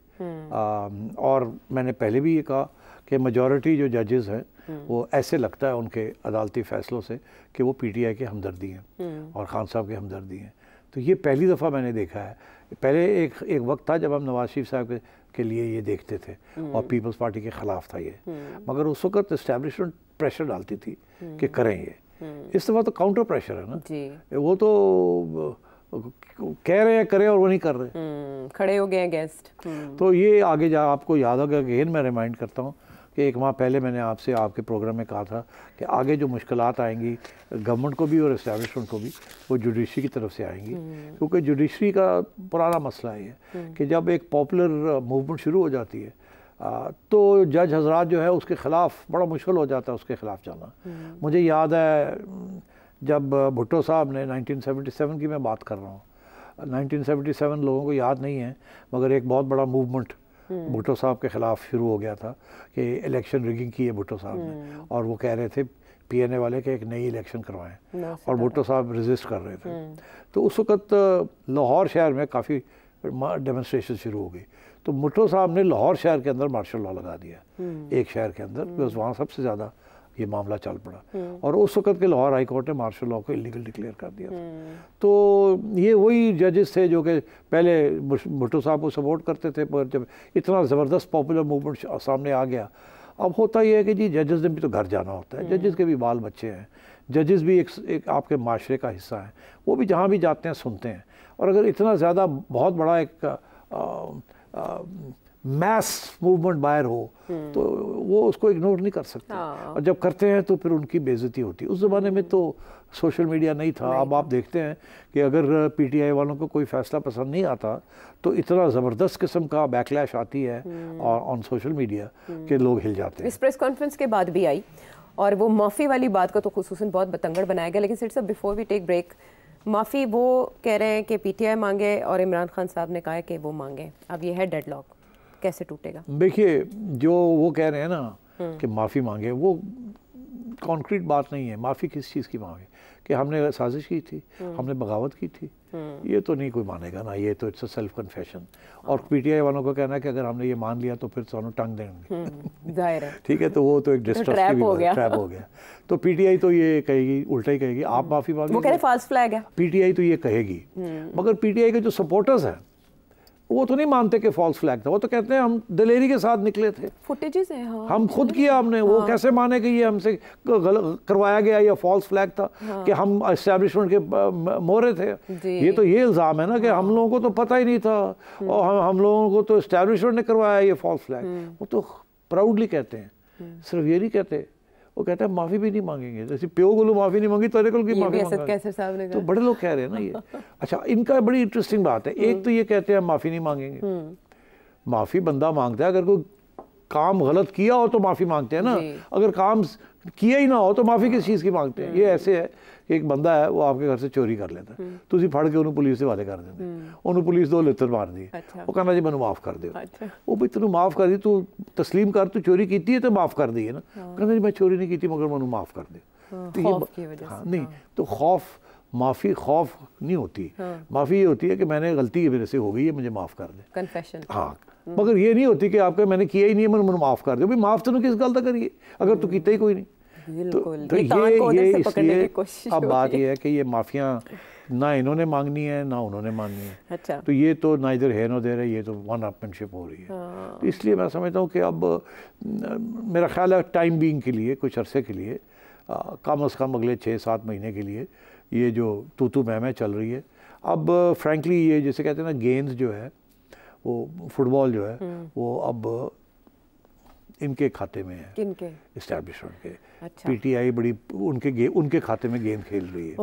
और मैंने पहले भी ये कहा कि मेजॉरिटी जो जजेस हैं वो ऐसे लगता है उनके अदालती फ़ैसलों से कि वो PTI के हमदर्दी हैं और खान साहब के हमदर्दी हैं। तो ये पहली दफ़ा मैंने देखा है। पहले एक वक्त था जब हम नवाज शरीफ साहब के लिए ये देखते थे और पीपल्स पार्टी के ख़िलाफ़ था ये, मगर उस वक्त इस्टेब्लिशमेंट प्रेशर डालती थी कि करें ये। इस दफ़ा तो काउंटर प्रेशर है ना जी। वो तो कह रहे हैं करें और वो नहीं कर रहे, खड़े हो गए गेस्ट। तो ये आगे जा आपको याद होगा, अगेन मैं रिमाइंड करता हूँ कि 1 माह पहले मैंने आपसे आपके प्रोग्राम में कहा था कि आगे जो मुश्किलात आएंगी गवर्नमेंट को भी और इस्टेब्लिशमेंट को भी, वो जुडिशरी की तरफ से आएंगी। क्योंकि जुडिशरी का पुराना मसला है कि जब एक पॉपुलर मूवमेंट शुरू हो जाती है तो जज हजरात जो है उसके ख़िलाफ़ बड़ा मुश्किल हो जाता है उसके ख़िलाफ़ जाना। मुझे याद है जब भुट्टो साहब ने 1977 की मैं बात कर रहा हूँ, 1977 लोगों को याद नहीं है, मगर एक बहुत बड़ा मूवमेंट भुट्टो साहब के ख़िलाफ़ शुरू हो गया था कि इलेक्शन रिगिंग की है भुट्टो साहब ने, और वो कह रहे थे PNA वाले के एक नई इलेक्शन करवाएं, और भुट्टो साहब रेजिस्ट कर रहे थे। तो उस वक़्त लाहौर शहर में काफ़ी डेमोन्स्ट्रेशन शुरू हो गई, तो भुट्टो साहब ने लाहौर शहर के अंदर मार्शल लॉ लगा दिया, एक शहर के अंदर, बिकॉज वहाँ सबसे ज़्यादा ये मामला चल पड़ा। और उस वक्त के लाहौर हाई कोर्ट ने मार्शल लॉ को इलीगल डिक्लेयर कर दिया था। तो ये वही जजेस थे जो कि पहले भुट्टो साहब को सपोर्ट करते थे, पर जब इतना ज़बरदस्त पॉपुलर मूवमेंट सामने आ गया, अब होता यह है कि जी जजेस ने भी तो घर जाना होता है, जजेस के भी बाल बच्चे हैं, जजेस भी एक आपके माशरे का हिस्सा है, वो भी जहाँ भी जाते हैं सुनते हैं। और अगर इतना ज़्यादा बहुत बड़ा एक मैस मूवमेंट बाहर हो तो वो उसको इग्नोर नहीं कर सकते। और जब करते हैं तो फिर उनकी बेइज्जती होती है। उस ज़माने में तो सोशल मीडिया नहीं था। अब आप देखते हैं कि अगर पीटीआई वालों को कोई फ़ैसला पसंद नहीं आता तो इतना ज़बरदस्त किस्म का बैकलैश आती है और ऑन सोशल मीडिया के लोग हिल जाते हैं। इस प्रेस कॉन्फ्रेंस के बाद भी आई और वो माफ़ी वाली बात को तो खुसूसन बहुत बतंगड़ बनाया गया। लेकिन सिर्फ बिफोर वी टेक ब्रेक, माफ़ी वो कह रहे हैं कि पीटीआई मांगे और इमरान खान साहब ने कहा है कि वो मांगे। अब ये है डेडलॉक, कैसे टूटेगा? देखिए, जो वो कह रहे हैं ना कि माफ़ी मांगे, वो कॉन्क्रीट बात नहीं है। माफ़ी किस चीज़ की मांगे? कि हमने साजिश की थी, हमने बगावत की थी, ये तो नहीं कोई मानेगा ना। ये तो इट्स अ सेल्फ कन्फेशन। और पीटीआई वालों को कहना है कि अगर हमने ये मान लिया तो फिर सानू टंग देंगे, जाहिर है। ठीक है, तो वो तो एक डिस्ट्रस्ट की ट्रैप हो गया। तो पीटीआई तो ये कहेगी, उल्टा ही कहेगी, आप माफ़ी मांगे। वो कह रहे फॉल्स फ्लैग है। पीटीआई तो ये कहेगी, मगर पीटीआई के जो सपोर्टर्स हैं वो तो नहीं मानते कि फॉल्स फ्लैग था। वो तो कहते हैं हम दलेरी के साथ निकले थे, फुटेजेस हैं, हाँ, हम खुद किया हमने। वो कैसे माने कि ये हमसे करवाया गया या फॉल्स फ्लैग था, कि हम एस्टैब्लिशमेंट के मोहरे थे। ये तो ये इल्ज़ाम है ना कि हम लोगों को तो पता ही नहीं था और हम लोगों को तो एस्टैब्लिशमेंट ने करवाया ये फॉल्स फ्लैग। वो तो प्राउडली कहते हैं, सिर्फ ये नहीं कहते, वो कहते हैं माफ़ी भी नहीं मांगेंगे। जैसे प्यो को माफ़ी नहीं मांगी तेरे को की माफ़ी मांगेंगे, तो बड़े लोग कह रहे हैं ना ये। अच्छा, इनका बड़ी इंटरेस्टिंग बात है। एक तो ये कहते हैं माफ़ी नहीं मांगेंगे। माफ़ी बंदा मांगता है, अगर कोई काम गलत किया हो तो माफ़ी मांगते हैं ना। अगर काम किया ही ना हो तो माफ़ी किस चीज़ की मांगते हैं? ये ऐसे है, एक बंदा है वो आपके घर से चोरी कर लेता है, तो उसी फड़ के उन्होंने पुलिस से वाले कर देते हैं, उन्होंने पुलिस 2 लित्र मार दी। वो कहना जी मैंने माफ़ कर दो। वो भाई तूने माफ़ कर दी, तू तस्लीम कर, तू चोरी की है तो माफ़ कर दी है ना। कहना जी मैं चोरी नहीं की मगर मैंने माफ़ कर दे। हाँ, नहीं तो खौफ, माफ़ी खौफ नहीं होती। माफ़ी ये होती है कि मैंने गलती मेरे से हो गई है, मुझे माफ़ कर दे, कन्फेशन। हाँ, मगर ये नहीं होती कि आपके मैंने किया ही नहीं है, मैंने माफ़ कर दो। भाई माफ़ तो किस गलत करिए अगर तू किया ही कोई नहीं। तो ये इसलिए अब बात ये है कि ये माफिया ना इन्होंने मांगनी है ना उन्होंने मांगनी है। अच्छा। तो ये तो ना इधर है ना देर है, ये तो वन अपमैनशिप हो रही है। तो इसलिए मैं समझता हूँ कि अब मेरा ख्याल है टाइम बीइंग के लिए, कुछ अरसे के लिए, कम अज़ कम अगले 6-7 महीने के लिए ये जो तू मैं चल रही है। अब फ्रैंकली ये जैसे कहते हैं ना, गेम्स जो है वो फुटबॉल जो है वो अब इनके खाते में है, किनके? एस्टैब्लिशमेंट के। अच्छा। पीटीआई बड़ी उनके खाते में गेंद खेल रही है,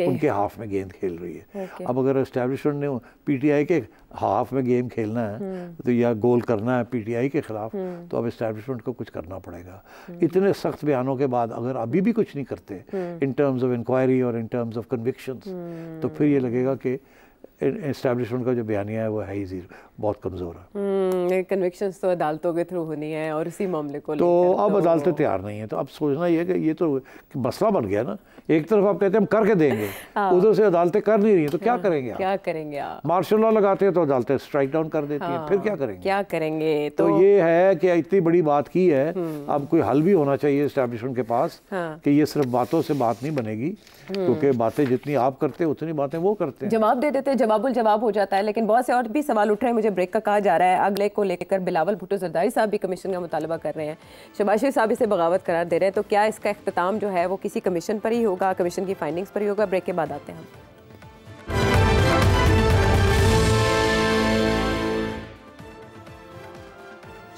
उनके हाफ में गेंद खेल रही है। अब अगर एस्टैब्लिशमेंट ने पीटीआई के हाफ में गेम खेलना है तो या गोल करना है पीटीआई के खिलाफ, तो अब एस्टैब्लिशमेंट को कुछ करना पड़ेगा। इतने सख्त बयानों के बाद अगर अभी भी कुछ नहीं करते इन टर्म्स ऑफ इंक्वायरी और इन टर्म्स ऑफ कन्विक्शंस, तो फिर ये लगेगा कि एस्टैब्लिशमेंट का जो बयानिया है वो है ही जीरो, बहुत कमज़ोर है। कन्विक्शंस तो अदालतों के थ्रू होनी है और इसी मामले को तो अब अदालतें तैयार नहीं है। तो अब सोचना ये है कि ये तो मसला बन गया ना। एक तरफ आप कहते हैं हम करके देंगे, उधर से अदालतें कर नहीं रही है, तो क्या करेंगे? क्या करेंगे आप? मार्शल लॉ लगाते हैं तो अदालतें स्ट्राइक डाउन कर देती हैं, फिर क्या करेंगे? क्या करेंगे? तो ये है कि इतनी बड़ी बात की है, अब कोई हल भी होना चाहिए एस्टैब्लिशमेंट के पास कि ये सिर्फ बातों से बात नहीं बनेगी, क्योंकि बातें जितनी आप करते हैं उतनी बातें वो करते हैं। जवाब दे देते, जवाबुल जवाब हो जाता है। लेकिन बहुत से और भी सवाल उठ रहे हैं। मुझे ब्रेक का कहा जा रहा है, अगले को लेकर बिलावल भुट्टो जरदारी साहब भी कमीशन का मुतालबा कर रहे हैं, शहबाज शरीफ साहब इसे बगावत करार दे रहे हैं। तो क्या इसका इख्तिताम जो है वो किसी कमीशन पर ही होगा, कमीशन की फाइंडिंग्स पर ही होगा? ब्रेक के बाद आते हैं हम।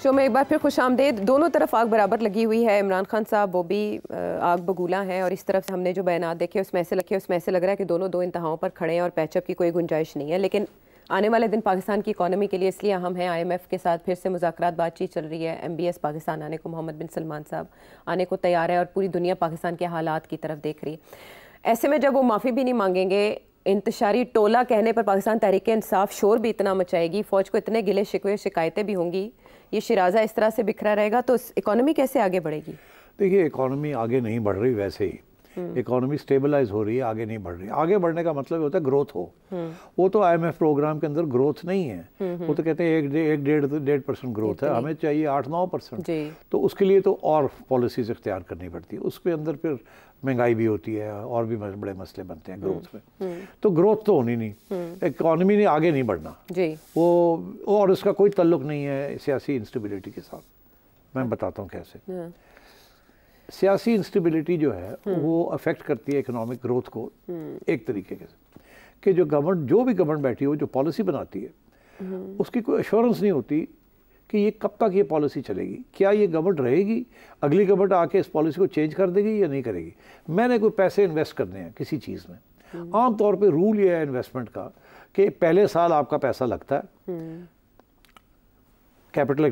शो में एक बार फिर खुशामदेद। दोनों तरफ आग बराबर लगी हुई है। इमरान खान साहब वो भी आग बगूला हैं और इस तरफ से हमने जो बयानात देखे उसमें ऐसे लग रहा है कि दोनों दो इंतहाओं पर खड़े हैं और पैचअप की कोई गुंजाइश नहीं है। लेकिन आने वाले दिन पाकिस्तान की इकॉनमी के लिए इसलिए अहम है। IMF के साथ फिर से मुज़ाकरात बातचीत चल रही है। MBS पाकिस्तान आने को मोहम्मद बिन सलमान साहब आने को तैयार है और पूरी दुनिया पाकिस्तान के हालात की तरफ देख रही है। ऐसे में जब वो माफ़ी भी नहीं मांगेंगे, इंतशारी टोला कहने पर पाकिस्तान तहरीक इंसाफ शोर भी इतना मचाएगी, फ़ौज को इतने गिले शिकवे शिकायतें भी होंगी, ये शिराजा इस तरह से बिखरा रहेगा, तो इकॉनमी कैसे आगे बढ़ेगी? देखिए, इकॉनमी आगे नहीं बढ़ रही वैसे ही, इकोनॉमी स्टेबलाइज हो रही है, आगे नहीं बढ़ रही। आगे बढ़ने का मतलब होता है ग्रोथ हो। वो तो IMF प्रोग्राम के अंदर ग्रोथ नहीं है, वो तो कहते हैं 1-1.5% ग्रोथ है, हमें चाहिए 8-9%। तो उसके लिए तो और पॉलिसीज इख्तियार करनी पड़ती है, उसके अंदर फिर महंगाई भी होती है और भी बड़े मसले बनते हैं ग्रोथ में। तो ग्रोथ तो होनी नहीं, इकोनॉमी ने आगे नहीं बढ़ना वो, और उसका कोई ताल्लुक नहीं है सियासी इंस्टेबिलिटी के साथ। मैं बताता हूँ कैसे। सियासी इंस्टेबिलिटी जो है वो अफेक्ट करती है इकोनॉमिक ग्रोथ को एक तरीके से, कि जो भी गवर्नमेंट बैठी हो, जो पॉलिसी बनाती है, उसकी कोई एश्योरेंस नहीं होती कि ये कब तक ये पॉलिसी चलेगी, क्या ये गवर्नमेंट रहेगी, अगली गवर्नमेंट आके इस पॉलिसी को चेंज कर देगी या नहीं करेगी। मैंने कोई पैसे इन्वेस्ट करने हैं किसी चीज़ में, आमतौर पे रूल ये है इन्वेस्टमेंट का कि पहले साल आपका पैसा लगता है, कैपिटल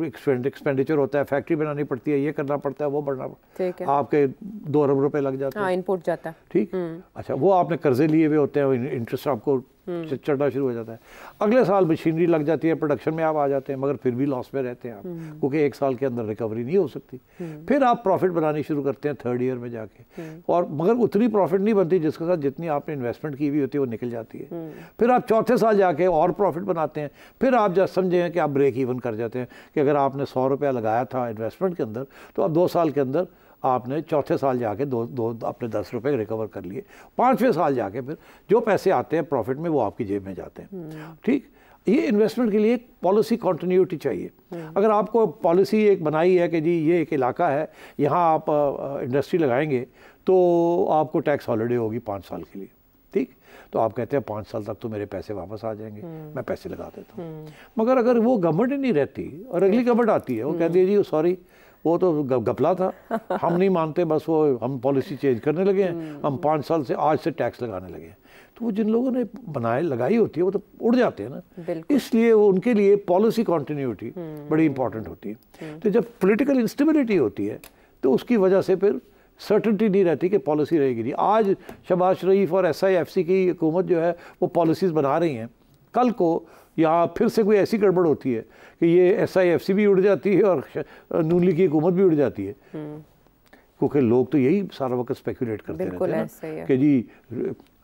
एक्सपेंडिचर होता है, फैक्ट्री बनानी पड़ती है, ये करना पड़ता है, वो बढ़ना पड़ता है, आपके 2 अरब रुपए लग जाते हैं, इनपुट जाता है, ठीक। अच्छा, वो आपने कर्जे लिए हुए होते हैं, इंटरेस्ट आपको चढ़ना शुरू हो जाता है। अगले साल मशीनरी लग जाती है, प्रोडक्शन में आप आ जाते हैं, मगर फिर भी लॉस में रहते हैं आप, क्योंकि 1 साल के अंदर रिकवरी नहीं हो सकती। फिर आप प्रॉफिट बनानी शुरू करते हैं 3rd ईयर में जाके, और मगर उतनी प्रॉफिट नहीं बनती जिसके साथ जितनी आपने इन्वेस्टमेंट की हुई होती है वो निकल जाती है। फिर आप 4थे साल जाके और प्रॉफिट बनाते हैं, फिर आप जब समझें कि आप ब्रेक इवन कर जाते हैं, कि अगर आपने 100 रुपया लगाया था इन्वेस्टमेंट के अंदर, तो अब 2 साल के अंदर आपने 4थे साल जाके दो अपने 10 रुपये रिकवर कर लिए, 5वें साल जाके फिर जो पैसे आते हैं प्रॉफिट में वो आपकी जेब में जाते हैं, ठीक। ये इन्वेस्टमेंट के लिए एक पॉलिसी कंटिन्यूटी चाहिए। अगर आपको पॉलिसी एक बनाई है कि जी ये एक इलाका है, यहाँ आप इंडस्ट्री लगाएंगे तो आपको टैक्स हॉलीडे होगी 5 साल के लिए, ठीक। तो आप कहते हैं 5 साल तक तो मेरे पैसे वापस आ जाएंगे, मैं पैसे लगा देता हूँ। मगर अगर वो गवर्नमेंट ही नहीं रहती और अगली गवर्नमेंट आती है, वो कहती है जी सॉरी वो तो घपला था, हम नहीं मानते, बस वो हम पॉलिसी चेंज करने लगे हैं, हम 5 साल से आज से टैक्स लगाने लगे हैं, तो वो जिन लोगों ने लगाई होती है वो तो उड़ जाते हैं ना। इसलिए वो उनके लिए पॉलिसी कंटिन्यूटी बड़ी इंपॉर्टेंट होती है। तो जब पॉलिटिकल इंस्टेबिलिटी होती है तो उसकी वजह से फिर सर्टेनिटी नहीं रहती कि पॉलिसी रहेगी नहीं। आज शहबाज शरीफ और SIFC की हुकूमत जो है वो पॉलिसीज़ बना रही हैं, कल को या फिर से कोई ऐसी गड़बड़ होती है कि ये SIFC भी उड़ जाती है और नून लीग की हुकूमत भी उड़ जाती है, क्योंकि लोग तो यही सारा वक्त स्पेकुलेट करते रहते हैं ना कि जी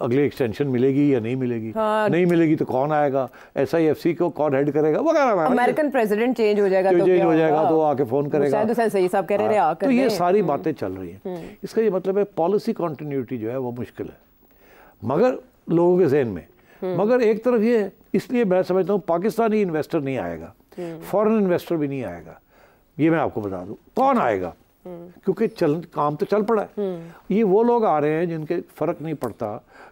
अगले एक्सटेंशन मिलेगी या नहीं मिलेगी, नहीं मिलेगी तो कौन आएगा, SIFC को कौन हेड करेगा वगैरह, अमेरिकन प्रेसिडेंट चेंज हो जाएगा तो आके फ़ोन करेगा, सही साहब कह रहे हैं। तो ये सारी बातें चल रही हैं। इसका ये मतलब है पॉलिसी कंटिन्यूटी जो है वो मुश्किल है मगर लोगों के जहन में। मगर एक तरफ ये है, इसलिए मैं समझता हूँ पाकिस्तानी इन्वेस्टर नहीं आएगा, फॉरेन इन्वेस्टर भी नहीं आएगा, ये मैं आपको बता दूँ। कौन आएगा? क्योंकि काम तो चल पड़ा है। ये वो लोग आ रहे हैं जिनके फ़र्क नहीं पड़ता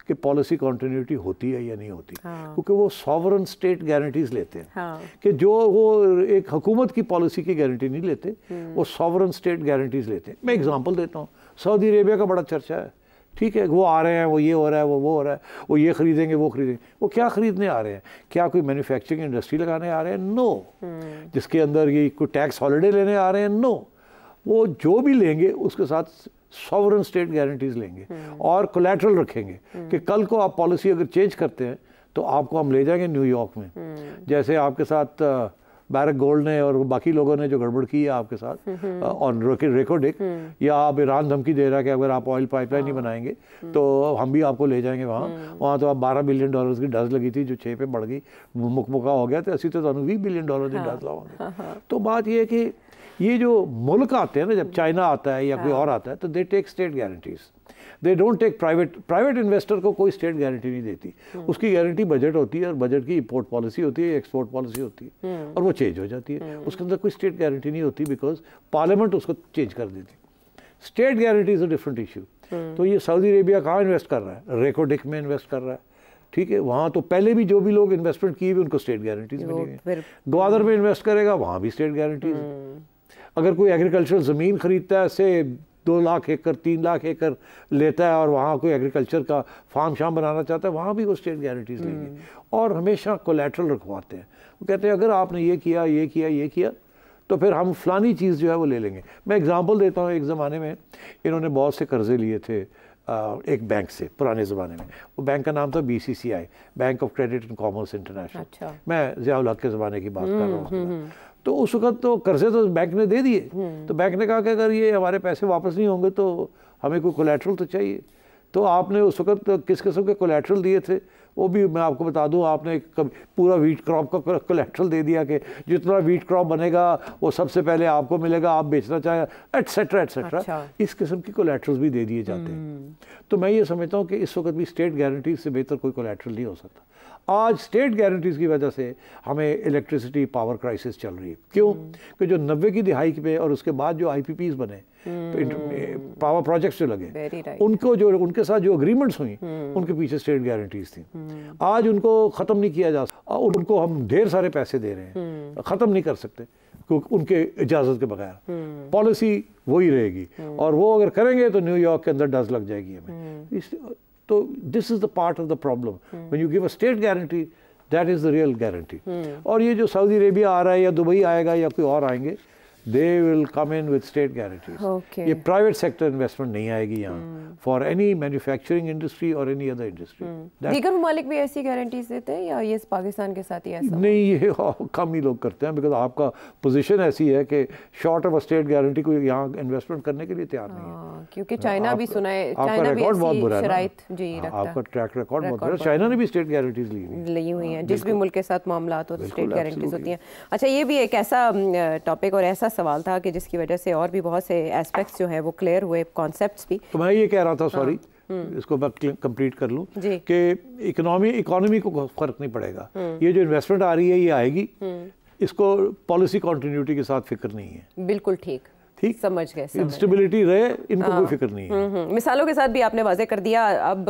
कि पॉलिसी कंटिन्यूटी होती है या नहीं होती, क्योंकि वो सॉवरन स्टेट गारंटीज लेते हैं कि जो वो एक हुकूमत की पॉलिसी की गारंटी नहीं लेते, वो सॉवरन स्टेट गारंटीज लेते हैं। मैं एग्जांपल देता हूँ, सऊदी अरेबिया का बड़ा चर्चा है, ठीक है, वो आ रहे हैं, वो ये हो रहा है, वो हो रहा है, वो ये खरीदेंगे, वो खरीदेंगे। वो क्या खरीदने आ रहे हैं? क्या कोई मैन्युफैक्चरिंग इंडस्ट्री लगाने आ रहे हैं? नो। जिसके अंदर ये कोई टैक्स हॉलिडे लेने आ रहे हैं? नो। वो जो भी लेंगे उसके साथ सॉवरन स्टेट गारंटीज लेंगे और कोलैटरल रखेंगे कि कल को आप पॉलिसी अगर चेंज करते हैं तो आपको हम ले जाएंगे न्यूयॉर्क में। जैसे आपके साथ बैरक गोल्ड ने और बाकी लोगों ने जो गड़बड़ की है आपके साथ और रेकोडिक, या आप ईरान धमकी दे रहा है कि अगर आप ऑयल पाइपलाइन नहीं बनाएंगे तो हम भी आपको ले जाएंगे वहाँ तो आप $12 बिलियन की डज लगी थी जो 6 पे बढ़ गई, मुकमुका हो गया, तो ऐसी तो $20 बिलियन की डज लाओगे। तो बात ये है कि ये जो मुल्क आते हैं ना, जब चाइना आता है या कोई और आता है, तो they take state guarantees, they don't take private investor को कोई स्टेट गारंटी नहीं देती। उसकी गारंटी बजट होती है और बजट की इंपोर्ट पॉलिसी होती है, एक्सपोर्ट पॉलिसी होती है और वो चेंज हो जाती है। उसके अंदर कोई स्टेट गारंटी नहीं होती बिकॉज पार्लियामेंट उसको चेंज कर देती। State guarantee is a different issue. तो ये सऊदी अरेबिया कहाँ इन्वेस्ट कर रहा है? रेकोडिक में इन्वेस्ट कर रहा है, ठीक है। वहाँ तो पहले भी जो भी लोग इन्वेस्टमेंट किए हुए उनको स्टेट गारंटीज मिलेंगे। ग्वादर में इन्वेस्ट करेगा, वहाँ भी स्टेट गारंटीज। अगर कोई एग्रीकल्चरल ज़मीन खरीदता है, से 2 लाख एकड़ 3 लाख एकड़ लेता है और वहाँ कोई एग्रीकल्चर का फार्म शाम बनाना चाहता है, वहाँ भी वो स्टेट गारंटीज लेंगे और हमेशा कोलैटरल रखवाते हैं। वो कहते हैं अगर आपने ये किया ये किया ये किया तो फिर हम फलानी चीज़ जो है वो ले लेंगे। मैं एग्जांपल देता हूँ, एक ज़माने में इन्होंने बहुत से कर्ज़े लिए थे एक बैंक से पुराने ज़माने में। वो बैंक का नाम था BCCI, bank of credit and commerce international. अच्छा। मैं ज़ियाउल हक के ज़माने की बात कर रहा हूँ। तो उस वक्त तो कर्जे तो बैंक ने दे दिए, तो बैंक ने कहा कि अगर ये हमारे पैसे वापस नहीं होंगे तो हमें कोई कोलैटरल तो चाहिए। तो आपने उस वक्त किस किस्म के कोलैटरल दिए थे वो भी मैं आपको बता दूं। आपने पूरा वीट क्रॉप का कोलैटरल दे दिया कि जितना वीट क्रॉप बनेगा वो सबसे पहले आपको मिलेगा, आप बेचना चाहें, एटसेट्रा एटसेट्रा। अच्छा। इस किस्म की कोलैटरल्स भी दे दिए जाते हैं। तो मैं ये समझता हूँ कि इस वक्त भी स्टेट गारंटीज से बेहतर कोई कोलैटरल नहीं हो सकता। आज स्टेट गारंटीज़ की वजह से हमें इलेक्ट्रिसिटी पावर क्राइसिस चल रही है। क्यों? कि जो 90 की दिहाई पे और उसके बाद जो IPPs बने, पावर प्रोजेक्ट्स जो लगे, उनको जो उनके साथ जो एग्रीमेंट्स हुई उनके पीछे स्टेट गारंटीज थी। आज उनको ख़त्म नहीं किया जा सकता। उनको हम ढेर सारे पैसे दे रहे हैं, ख़त्म नहीं कर सकते क्योंकि उनके इजाज़त के बगैर। पॉलिसी वही रहेगी और वो अगर करेंगे तो न्यूयॉर्क के अंदर डज लग जाएगी हमें। तो this is the part of the problem. When you give a state guarantee, that is the real guarantee. और ये जो सऊदी अरेबिया आ रहा है या दुबई आएगा या कोई और आएंगे, they will come in with state guarantees. Okay. ये प्राइवेट सेक्टर इन्वेस्टमेंट नहीं आएगी यहाँ फॉर एनी मैन्युफैक्चरिंग इंडस्ट्री और एनी अदर इंडस्ट्री। दीगर ममालिक भी ऐसी गारंटीज देते हैं या ये पाकिस्तान के साथ ही ऐसा? नहीं, ये कम ही लोग करते हैं, बिकॉज आपका पोजीशन ऐसी है कि short of a state guarantee कोई यहाँ इन्वेस्टमेंट करने के लिए तैयार नहीं है। क्योंकि चाइना भी सुना है, चाइना भी बहुत बुरा है, आपका ट्रैक रिकॉर्ड बहुत बुरा है। चाइना ने भी स्टेट गारंटीज ली हुई हैं, जिस भी मुल्क के साथ मामला हो तो स्टेट गारंटीज होती हैं। अच्छा, ये भी एक ऐसा टॉपिक और ऐसा सवाल था कि जिसकी वजह से और भी बहुत से एस्पेक्ट्स जो है वो क्लियर हुए, कॉन्सेप्ट्स भी। तो मैं ये कह रहा था, सॉरी इसको मैं कंप्लीट कर लूं कि इकोनॉमी को फर्क नहीं पड़ेगा। ये जो इन्वेस्टमेंट आ रही है ये आएगी, इसको पॉलिसी कॉन्टिन्यूटी के साथ फिक्र नहीं है। बिल्कुल ठीक समझ गए। इंस्टेबिलिटी रहे, इनको कोई फिक्र नहीं है। मिसालों के साथ भी आपने वाजे कर दिया। अब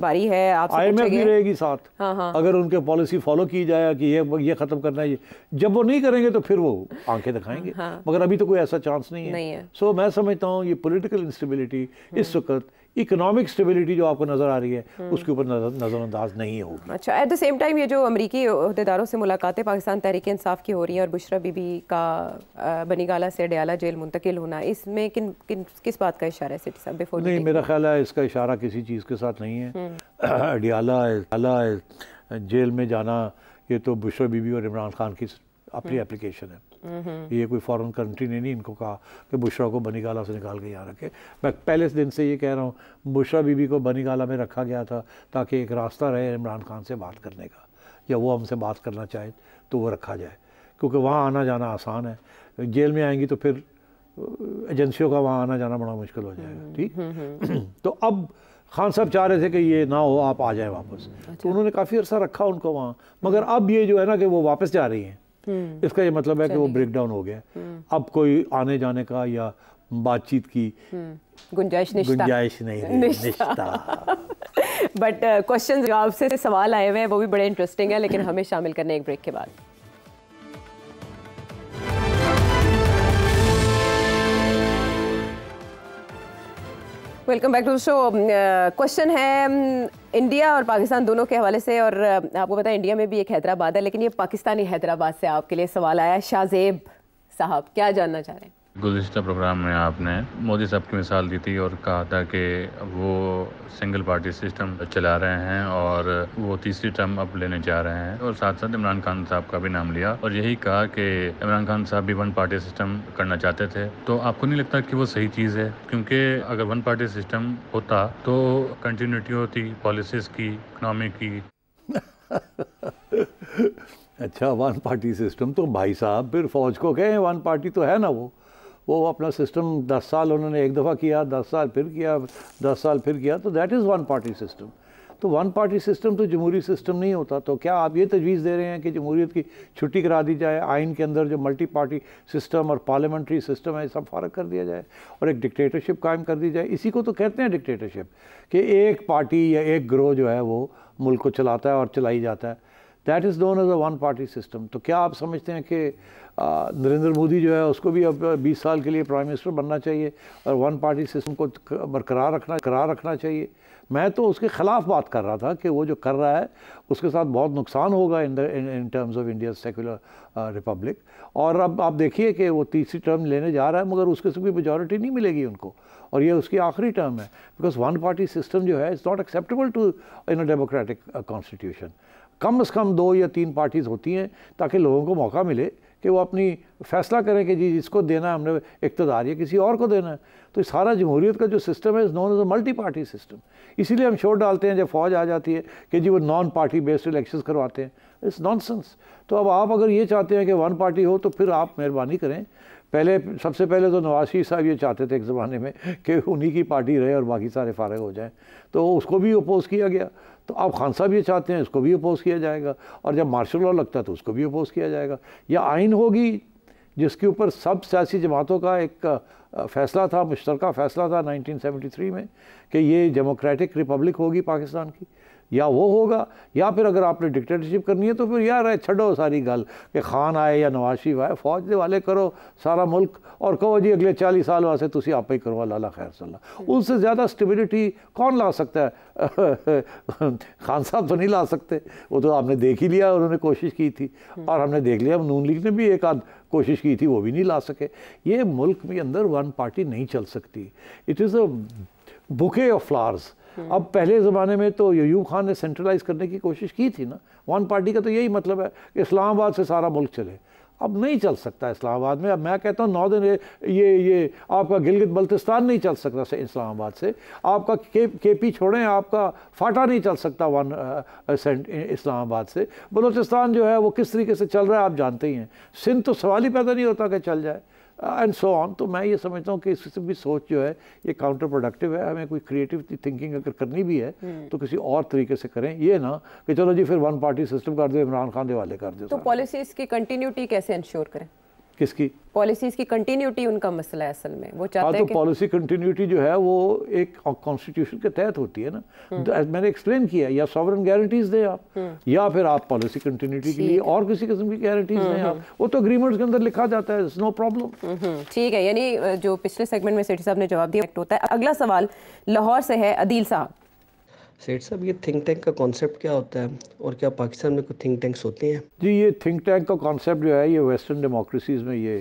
बारी है आपसे, IMF भी रहेगी साथ। अगर उनके पॉलिसी फॉलो की जाए कि ये खत्म करना है, जब वो नहीं करेंगे तो फिर वो आंखें दिखाएंगे। मगर अभी तो कोई ऐसा चांस नहीं है। सो मैं समझता हूँ ये पॉलिटिकल इंस्टेबिलिटी इस वक्त इकोनॉमिक स्टेबिलिटी जो आपको नज़र आ रही है उसके ऊपर नज़रअंदाज नहीं होगी। अच्छा, एट द सेम टाइम ये जो अमरीकी अहदेदारों से मुलाकातें पाकिस्तान तहरीक इंसाफ की हो रही हैं और बुशरा बीबी का बनीगाला से अडयाला जेल मुंतकिल होना, इसमें किस बात का इशारा है सिटी साहब? बिफोर नहीं, मेरा ख्याल है इसका इशारा किसी चीज़ के साथ नहीं है। अडयाला जेल में जाना ये तो बुशरा बीबी और इमरान खान की अपनी एप्लीकेशन है। ये कोई फॉरेन कंट्री ने नहीं इनको कहा कि बुशरा को बनीगाला से निकाल के यहाँ रखे। मैं पहले दिन से ये कह रहा हूँ, बुशरा बीबी को बनीगाला में रखा गया था ताकि एक रास्ता रहे इमरान खान से बात करने का, या वो हमसे बात करना चाहे तो वो रखा जाए, क्योंकि वहाँ आना जाना आसान है। जेल में आएंगी तो फिर एजेंसियों का वहाँ आना जाना बड़ा मुश्किल हो जाएगा। ठीक तो अब खान साहब चाह रहे थे कि ये ना हो, आप आ जाएं वापस। तो उन्होंने काफ़ी अर्सा रखा उनको वहाँ, मगर अब ये जो है ना कि वो वापस जा रही हैं, इसका ये मतलब है कि वो ब्रेक डाउन हो गया। अब कोई आने जाने का या बातचीत की गुंजाइश नहीं रही। बट क्वेश्चन जवाब से सवाल आए हुए हैं, वो भी बड़े इंटरेस्टिंग है, लेकिन हमें शामिल करने एक ब्रेक के बाद। Welcome back to the show. Question है इंडिया और पाकिस्तान दोनों के हवाले से, और आपको पता है इंडिया में भी एक हैदराबाद है, लेकिन ये पाकिस्तानी हैदराबाद से आपके लिए सवाल आया। शाहजेब साहब क्या जानना चाह रहे हैं? गुज़िश्ता प्रोग्राम में आपने मोदी साहब की मिसाल दी थी और कहा था कि वो सिंगल पार्टी सिस्टम चला रहे हैं और वो तीसरी टर्म अब लेने जा रहे हैं, और साथ साथ इमरान खान साहब का भी नाम लिया और यही कहा कि इमरान खान साहब भी वन पार्टी सिस्टम करना चाहते थे। तो आपको नहीं लगता कि वो सही चीज़ है? क्योंकि अगर वन पार्टी सिस्टम होता तो कंटिन्यूटी होती पॉलिसीज़ की, इकनॉमी की। अच्छा, वन पार्टी सिस्टम तो भाई साहब फिर फौज को कहें, वन पार्टी तो है ना। वो अपना सिस्टम 10 साल उन्होंने एक दफ़ा किया, 10 साल फिर किया, 10 साल फिर किया, तो that is one party system. तो वन पार्टी सिस्टम तो जमहूरी सिस्टम नहीं होता। तो क्या आप ये तजवीज़ दे रहे हैं कि जमहूरियत की छुट्टी करा दी जाए, आइन के अंदर जो मल्टी पार्टी सिस्टम और पार्लियामेंट्री सिस्टम है सब फ़ारग कर दिया जाए और एक डिक्टेटरशिप कायम कर दी जाए? इसी को तो कहते हैं डिक्टेटरशिप, कि एक पार्टी या एक ग्रोह जो है वो मुल्क को चलाता है और चलाई जाता है। That is known as a one party system. तो क्या आप समझते हैं कि नरेंद्र मोदी जो है उसको भी अब 20 साल के लिए प्राइम मिनिस्टर बनना चाहिए और वन पार्टी सिस्टम को बरकरार रखना चाहिए? मैं तो उसके ख़िलाफ़ बात कर रहा था कि वो जो कर रहा है उसके साथ बहुत नुकसान होगा in terms of India secular Republic. और अब आप देखिए कि वो तीसरी टर्म लेने जा रहा है मगर उसके से कोई मेजॉरिटी नहीं मिलेगी उनको, और ये उसकी आखिरी टर्म है। बिकॉज वन पार्टी सिस्टम जो है is not acceptable to in a democratic constitution. कम से कम 2 या 3 पार्टीज़ होती हैं ताकि लोगों को मौका मिले कि वो अपनी फ़ैसला करें कि जी जिसको देना है हमने इक़्तिदार या किसी और को देना है। तो सारा जमहूरियत का जो सिस्टम है is known as a multi party system. इसीलिए हम शोर डालते हैं जब फ़ौज आ जाती है कि जी वो नॉन पार्टी बेस्ड इलेक्शंस करवाते हैं। It's nonsense. तो अब आप अगर ये चाहते हैं कि वन पार्टी हो तो फिर आप मेहरबानी करें, सबसे पहले तो नवाज शरीफ साहब ये चाहते थे एक ज़माने में कि उन्हीं की पार्टी रहे और बाकी सारे फारग हो जाएं, तो उसको भी अपोज़ किया गया। तो अब खान साहब ये चाहते हैं उसको भी अपोज़ किया जाएगा, और जब मार्शल लॉ लगता है तो उसको भी अपोज़ किया जाएगा। या आइन होगी जिसके ऊपर सब सियासी जमातों का एक फ़ैसला था, मुश्तरका फ़ैसला था 1973 में कि ये डेमोक्रेटिक रिपब्लिक होगी पाकिस्तान की, या वो होगा। या फिर अगर आपने डिक्टेटरशिप करनी है तो फिर यार है छड़ो सारी गल कि खान आए या नवाज शरीफ आए, फ़ौज दे वाले करो सारा मुल्क और कहो जी अगले 40 साल वास्ते तुसी आप ही करो, अल्लाह खैर सल्ला। उससे ज़्यादा स्टेबिलिटी कौन ला सकता है? खान साहब तो नहीं ला सकते, वो तो आपने देख ही लिया, उन्होंने कोशिश की थी और हमने देख लिया नून लीग ने भी एक आध कोशिश की थी, वो भी नहीं ला सके। ये मुल्क में अंदर वन पार्टी नहीं चल सकती। It is a bouquet of flowers. अब पहले ज़माने में तो अयूब खान ने सेंट्रलाइज करने की कोशिश की थी ना, वन पार्टी का तो यही मतलब है कि इस्लामाबाद से सारा मुल्क चले। अब नहीं चल सकता इस्लामाबाद में। अब मैं कहता हूँ नॉर्दर्न ये आपका गिलगित बल्तिस्तान नहीं चल सकता इस्लामाबाद से, आपका केपी छोड़ें, आपका फाटा नहीं चल सकता इस्लामाबाद से। बलूचिस्तान जो है वो किस तरीके से चल रहा है आप जानते ही हैं। सिंध तो सवाल ही पैदा नहीं होता कि चल जाए, एंड सो ऑन। तो मैं ये समझता हूँ कि इससे भी सोच जो है ये काउंटर प्रोडक्टिव है। हमें कोई क्रिएटिव थिंकिंग अगर करनी भी है तो किसी और तरीके से करें, ये ना कि चलो जी फिर वन पार्टी सिस्टम कर दो, इमरान खान दिवाले कर दो। तो पॉलिसीज़ की कंटिन्यूटी कैसे इंश्योर करें? किसकी पॉलिसीज़ की कंटिन्यूटी? उनका मसला है असल में, वो चाहते हैं तो पॉलिसी कंटिन्यूटी जो है वो एक कॉन्स्टिट्यूशन के तहत होती है ना। मैंने एक्सप्लेन किया, या सॉवरेन गारंटीज दें आप, या फिर आप पॉलिसी कंटिन्यूटी के लिए और किसी किस्म की गारंटीज दें आप, वो तो अग्रीमेंट्स के अंदर लिखा जाता है, नो प्रॉब्लम। ठीक है, यानी जो पिछले सेगमेंट में सेठी साहब ने जवाब दिया होता है। अगला सवाल लाहौर से है, अदील साहब। सेठ साहब, ये थिंक टैंक का कॉन्सेप्ट क्या होता है और क्या पाकिस्तान में कुछ थिंक टैंक्स होते हैं? जी, ये थिंक टैंक का कॉन्सेप्ट जो है ये वेस्टर्न डेमोक्रेसीज़ में ये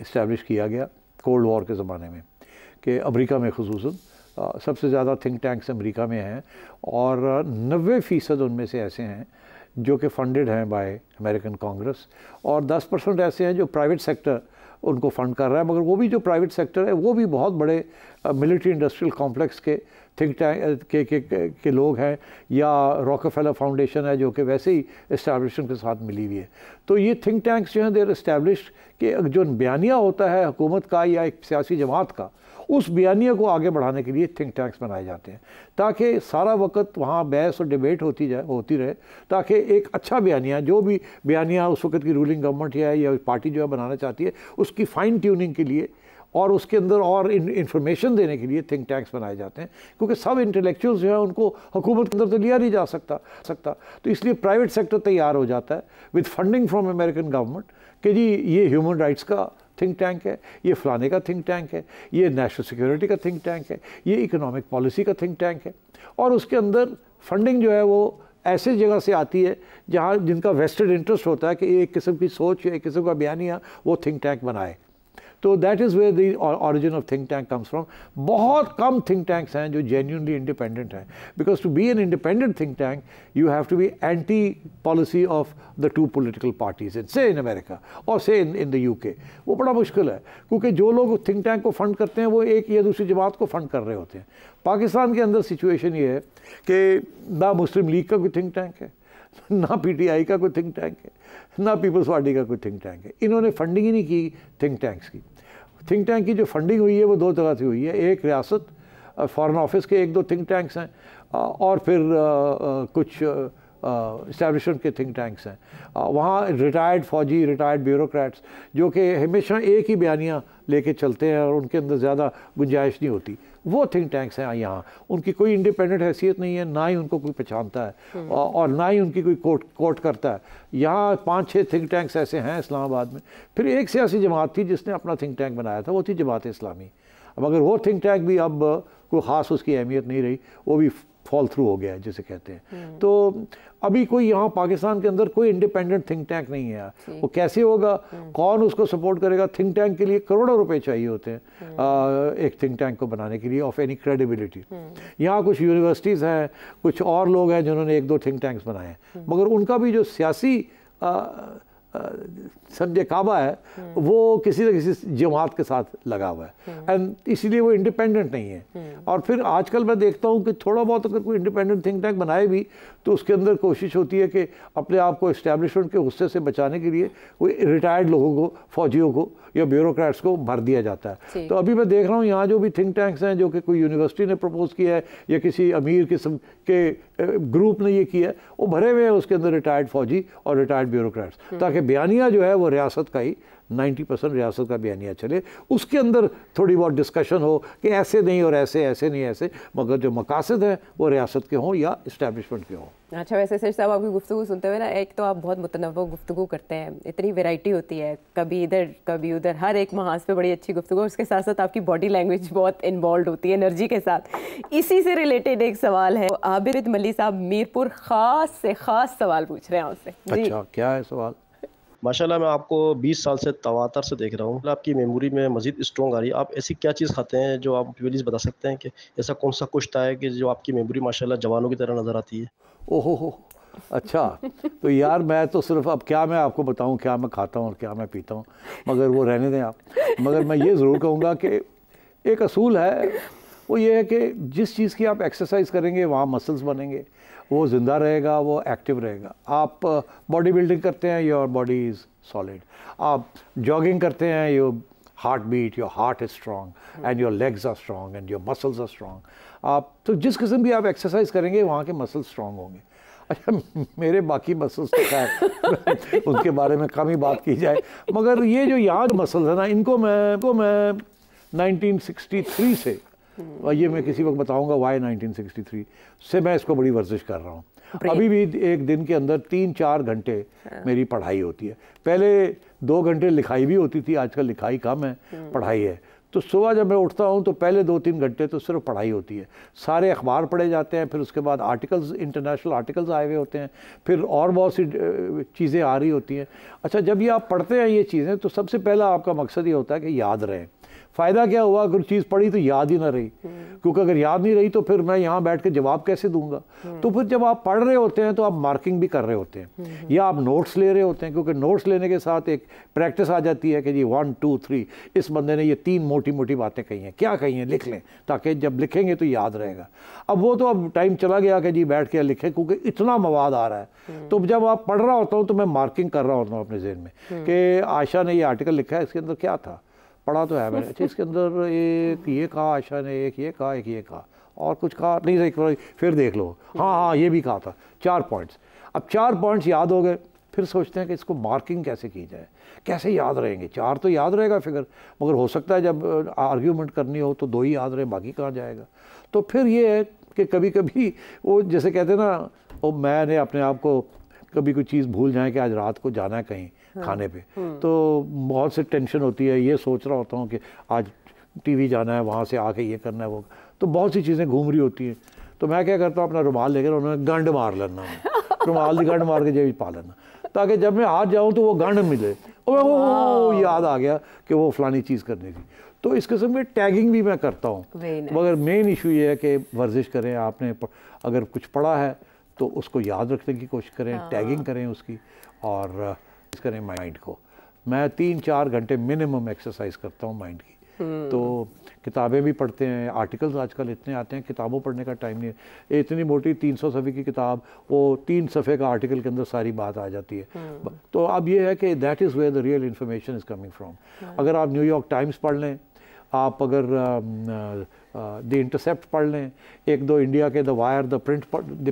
इस्टेब्लिश किया गया कोल्ड वॉर के ज़माने में, कि अमेरिका में खुसूसन सबसे ज़्यादा थिंक टैंक्स अमेरिका में हैं और 90% उनमें से ऐसे हैं जो कि फंडेड हैं बाय अमेरिकन कांग्रेस, और 10% ऐसे हैं जो प्राइवेट सेक्टर उनको फंड कर रहा है। मगर वो भी जो प्राइवेट सेक्टर है वो भी बहुत बड़े मिलिट्री इंडस्ट्रियल कॉम्प्लेक्स के थिंक टैंक के लोग हैं, या रॉकफेलर फाउंडेशन है जो कि वैसे ही इस्टेब्लिशमेंट के साथ मिली हुई है। तो ये थिंक टैंक्स जो हैं देर इस्टेब्लिश्ड कि जो बयानिया होता है हुकूमत का या एक सियासी जमात का, उस बयानिया को आगे बढ़ाने के लिए थिंक टैंक्स बनाए जाते हैं ताकि सारा वक्त वहाँ बहस और डिबेट होती रहे, ताकि एक अच्छा बयानिया, जो भी बयानिया उस वक्त की रूलिंग गवर्नमेंट या पार्टी जो है बनाना चाहती है, उसकी फ़ाइन ट्यूनिंग के लिए और उसके अंदर और इंफॉर्मेशन देने के लिए थिंक टैंक्स बनाए जाते हैं। क्योंकि सब इंटेलेक्चुअल्स जो है उनको हुकूमत के अंदर तो लिया नहीं जा सकता, तो इसलिए प्राइवेट सेक्टर तैयार हो जाता है with funding from American government कि जी ये ह्यूमन राइट्स का थिंक टैंक है, ये फलाने का थिंक टैंक है, ये नेशनल सिक्योरिटी का थिंक टैंक है, ये इकोनॉमिक पॉलिसी का थिंक टैंक है। और उसके अंदर फंडिंग जो है वो ऐसे जगह से आती है जहाँ जिनका वेस्टेड इंटरेस्ट होता है कि एक किस्म की सोच, एक किस्म का बयानिया वो थिंक टैंक बनाए। तो that is where the origin of think tank comes from. बहुत कम थिंक टैंक्स हैं जो जेन्युइनली इंडिपेंडेंट हैं, because to be an independent think tank you have to be anti policy of the two political parties से in America और से in the UK. वो बड़ा मुश्किल है क्योंकि जो लोग थिंक टैंक को फंड करते हैं वो एक या दूसरी जमात को फंड कर रहे होते हैं। पाकिस्तान के अंदर सिचुएशन ये है कि ना मुस्लिम लीग का कोई थिंक टैंक है, ना पीटीआई का कोई थिंक टैंक है, ना पीपल्स पार्टी का कोई थिंक टैंक है। इन्होंने फंडिंग ही नहीं की थिंक टैंक्स की। थिंक टैंक की जो फंडिंग हुई है वो दो तरह से हुई है, एक रियासत फॉरेन ऑफिस के 1-2 थिंक टैंक्स हैं और फिर कुछ इस्टेब्लिशमेंट के थिंक टैंक्स हैं, वहाँ रिटायर्ड फौजी, रिटायर्ड ब्यूरोक्रेट्स जो कि हमेशा एक ही बयानियाँ लेके चलते हैं और उनके अंदर ज़्यादा गुंजाइश नहीं होती, वो थिंक टैंक्स हैं यहाँ। उनकी कोई इंडिपेंडेंट हैसियत नहीं है, ना ही उनको कोई पहचानता है और ना ही उनकी कोई कोर्ट करता है। यहाँ 5-6 थिंक टैंक्स ऐसे हैं इस्लामाबाद में। फिर एक सियासी जमात थी जिसने अपना थिंक टैंक बनाया था, वो थी जमात इस्लामी। अब अगर वो थिंक टैंक भी अब कोई ख़ास उसकी अहमियत नहीं रही, वो भी फॉल थ्रू हो गया है जिसे कहते हैं। तो अभी कोई यहाँ पाकिस्तान के अंदर कोई इंडिपेंडेंट थिंक टैंक नहीं है। वो कैसे होगा, कौन उसको सपोर्ट करेगा? थिंक टैंक के लिए करोड़ों रुपए चाहिए होते हैं एक थिंक टैंक को बनाने के लिए ऑफ एनी क्रेडिबिलिटी। यहाँ कुछ यूनिवर्सिटीज़ हैं, कुछ और लोग हैं जिन्होंने 1-2 थिंक टैंक्स बनाए हैं, मगर उनका भी जो सियासी समझे काबा है वो किसी न किसी जमात के साथ लगा हुआ है एंड इसीलिए वो इंडिपेंडेंट नहीं है। और फिर आजकल मैं देखता हूँ कि थोड़ा बहुत अगर कोई इंडिपेंडेंट थिंक टैंक बनाए भी तो उसके अंदर कोशिश होती है कि अपने आप को इस्टेब्लिशमेंट के गुस्से से बचाने के लिए कोई रिटायर्ड लोगों को, फौजियों को या ब्यूरोक्रेट्स को भर दिया जाता है। तो अभी मैं देख रहा हूँ यहाँ जो भी थिंक टैंक्स हैं जो कि कोई यूनिवर्सिटी ने प्रपोज किया है या किसी अमीर किस्म के ग्रुप ने ये किया है, वो भरे हुए हैं उसके अंदर रिटायर्ड फौजी और रिटायर्ड ब्यूरोक्रेट्स, ताकि बयानिया जो है वो रियासत का ही 90% रियासत का बयानिया चले, उसके अंदर थोड़ी बहुत डिस्कशन हो कि ऐसे नहीं और ऐसे, ऐसे नहीं ऐसे, मगर जो मकासद हैं वो रियासत के हों या इस्टेब्लिशमेंट के हों। अच्छा, वैसे सर साहब आपकी गुफ्तगू सुनते हुए ना, एक तो आप बहुत मुतनव्वो गुफ्तगू करते हैं, इतनी वैरायटी होती है, कभी इधर कभी उधर, हर एक महाज पे बड़ी अच्छी गुफ्तगू, उसके साथ साथ आपकी बॉडी लैंग्वेज बहुत इन्वॉल्व होती है एनर्जी के साथ। इसी से रिलेटेड एक सवाल है, आबिद मल्ली साहब मीरपुर ख़ास से ख़ास सवाल पूछ रहे हैं आपसे। अच्छा, क्या है सवाल? माशाल्लाह मैं आपको 20 साल से तवातर से देख रहा हूँ, आपकी मेमोरी में मज़ीद स्ट्रॉन्ग आ रही है। आप ऐसी क्या चीज़ खाते हैं जो आप प्लीज़ बता सकते हैं कि ऐसा कौन सा कुछ है कि जो आपकी मेमोरी माशाल्लाह जवानों की तरह नज़र आती है? ओहो हो, अच्छा। तो यार मैं तो सिर्फ अब क्या मैं आपको बताऊं क्या मैं खाता हूं और क्या मैं पीता हूं, मगर वो रहने दें आप। मगर मैं ये ज़रूर कहूँगा कि एक असूल है, वो ये है कि जिस चीज़ की आप एक्सरसाइज करेंगे वहाँ मसल्स बनेंगे, वो ज़िंदा रहेगा, वो एक्टिव रहेगा। आप बॉडी बिल्डिंग करते हैं, योर बॉडी इज़ सॉलिड। आप जॉगिंग करते हैं, your heart beat, your heart is strong and your legs are strong and your muscles are strong. आप तो जिस किस्म की आप एक्सरसाइज करेंगे वहाँ के मसल्स स्ट्रॉन्ग होंगे। अच्छा, मेरे बाकी मसल्स तो खैर उनके बारे में कम ही बात की जाए, मगर ये जो यहाँ मसल्स है ना, इनको मैं 1963 से, और ये मैं किसी वक्त बताऊंगा वाई 1963 से मैं इसको बड़ी वर्जिश कर रहा हूँ। अभी भी एक दिन के अंदर 3-4 घंटे मेरी पढ़ाई होती है। पहले 2 घंटे लिखाई भी होती थी, आजकल लिखाई कम है, पढ़ाई है। तो सुबह जब मैं उठता हूँ तो पहले 2-3 घंटे तो सिर्फ पढ़ाई होती है, सारे अखबार पढ़े जाते हैं, फिर उसके बाद आर्टिकल्स, इंटरनेशनल आर्टिकल्स आए हुए होते हैं, फिर और बहुत सी चीज़ें आ रही होती हैं। अच्छा, जब ये आप पढ़ते हैं ये चीज़ें, तो सबसे पहला आपका मकसद ये होता है कि याद रहें। फ़ायदा क्या हुआ अगर चीज़ पढ़ी तो याद ही ना रही, क्योंकि अगर याद नहीं रही तो फिर मैं यहाँ बैठ के जवाब कैसे दूंगा। तो फिर जब आप पढ़ रहे होते हैं तो आप मार्किंग भी कर रहे होते हैं या आप नोट्स ले रहे होते हैं, क्योंकि नोट्स लेने के साथ एक प्रैक्टिस आ जाती है कि जी 1 2 3 इस बंदे ने ये 3 मोटी मोटी बातें कही हैं, क्या कही हैं, लिख लें, ताकि जब लिखेंगे तो याद रहेगा। अब वो तो अब टाइम चला गया कि जी बैठ के लिखें, क्योंकि इतना मवाद आ रहा है। तो जब आप पढ़ रहा होता हूँ तो मैं मार्किंग कर रहा होता हूँ अपने ज़हन में कि आयशा ने ये आर्टिकल लिखा है, इसके अंदर क्या था, पढ़ा तो है मैंने। अच्छा, इसके अंदर एक ये कहा आयशा ने, एक ये कहा, एक ये कहा, और कुछ कहा नहीं, सही फिर देख लो, हाँ ये भी कहा था, 4 पॉइंट्स। अब 4 पॉइंट्स याद हो गए, फिर सोचते हैं कि इसको मार्किंग कैसे की जाए, कैसे याद रहेंगे। 4 तो याद रहेगा फिगर, मगर हो सकता है जब आर्ग्यूमेंट करनी हो तो 2 ही याद रहे, बाकी कहाँ जाएगा। तो फिर ये है कि कभी कभी वो जैसे कहते हैं ना, वो मैंने अपने आप को कभी कोई चीज़ भूल जाए कि आज रात को जाना है कहीं खाने पे, तो बहुत से टेंशन होती है, ये सोच रहा होता हूँ कि आज टीवी जाना है, वहाँ से आके ये करना है, वो, तो बहुत सी चीज़ें घूम रही होती हैं। तो मैं क्या करता हूँ, अपना रुमाल लेकर उन्होंने गंड मार लेना, रुमाल की गंड मार के जेब पा लेना, ताकि जब मैं हाथ जाऊँ तो वो गंड मिले, वो याद आ गया कि वो फलानी चीज़ करनी थी। तो इस किस्म में टैगिंग भी मैं करता हूँ, मगर मेन इशू ये है कि वर्जिश करें। आपने अगर कुछ पढ़ा है तो उसको याद रखने की कोशिश करें, टैगिंग करें उसकी, और करें माइंड को। मैं 3-4 घंटे मिनिमम एक्सरसाइज करता हूँ माइंड की। तो किताबें भी पढ़ते हैं, आर्टिकल्स आजकल इतने आते हैं, किताबों पढ़ने का टाइम नहीं है। इतनी मोटी 300 सफ़े की किताब, वो 3 सफ़े का आर्टिकल के अंदर सारी बात आ जाती है। तो अब ये है कि that is where the real information is coming from. अगर आप न्यूयॉर्क टाइम्स पढ़ लें, आप अगर द इंटरसेप्ट पढ़ लें, एक दो इंडिया के द वायर, द प्रिंट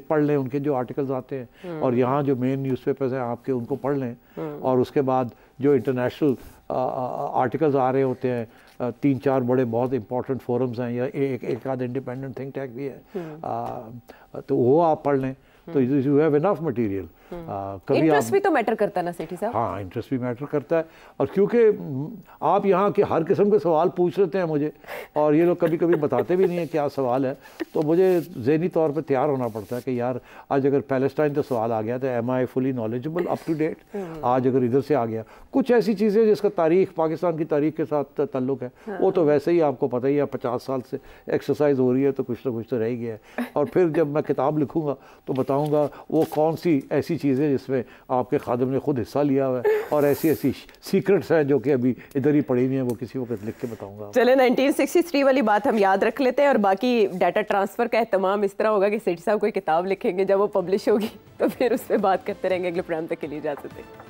पढ़ लें, उनके जो आर्टिकल्स आते हैं, और यहाँ जो मेन न्यूज़पेपर्स हैं आपके, उनको पढ़ लें, और उसके बाद जो इंटरनेशनल आर्टिकल्स आ रहे होते हैं, 3-4 बड़े बहुत इंपॉर्टेंट फोरम्स हैं, या एक आध इंडिपेंडेंट थिंक टैंक भी है, तो वो आप पढ़ लें, तो you have enough material. Interest भी तो मैटर करता है ना सेठी साहब? हाँ, इंटरेस्ट भी मैटर करता है, और क्योंकि आप यहाँ के हर किस्म के सवाल पूछ लेते हैं मुझे, और ये लोग कभी कभी बताते भी नहीं है क्या सवाल है, तो मुझे ज़हनी तौर पे तैयार होना पड़ता है कि यार आज अगर पैलेस्टाइन का सवाल आ गया तो am I fully knowledgeable, up to date? आज अगर इधर से आ गया कुछ ऐसी चीज़ें जिसका तारीख, पाकिस्तान की तारीख के साथ ताल्लुक है, वो तो वैसे ही आपको पता ही है, 50 साल से एक्सरसाइज हो रही है, तो कुछ ना कुछ तो रह ही गया है। और फिर जब मैं किताब लिखूँगा तो बताऊँगा वो कौन सी ऐसी चीज़ें जिसमें आपके खादिम ने खुद हिस्सा लिया हुआ है, और ऐसी ऐसी सीक्रेट्स हैं जो कि अभी इधर ही पड़ी हुई हैं, वो किसी वक्त लिख के बताऊंगा। चले 1963 वाली बात हम याद रख लेते हैं, और बाकी डाटा ट्रांसफ़र का एहतमाम इस तरह होगा कि सेठी साहब कोई किताब लिखेंगे, जब वो पब्लिश होगी तो फिर उस पर बात करते रहेंगे। अगले प्रोग्राम तक के लिए इजाज़त दें।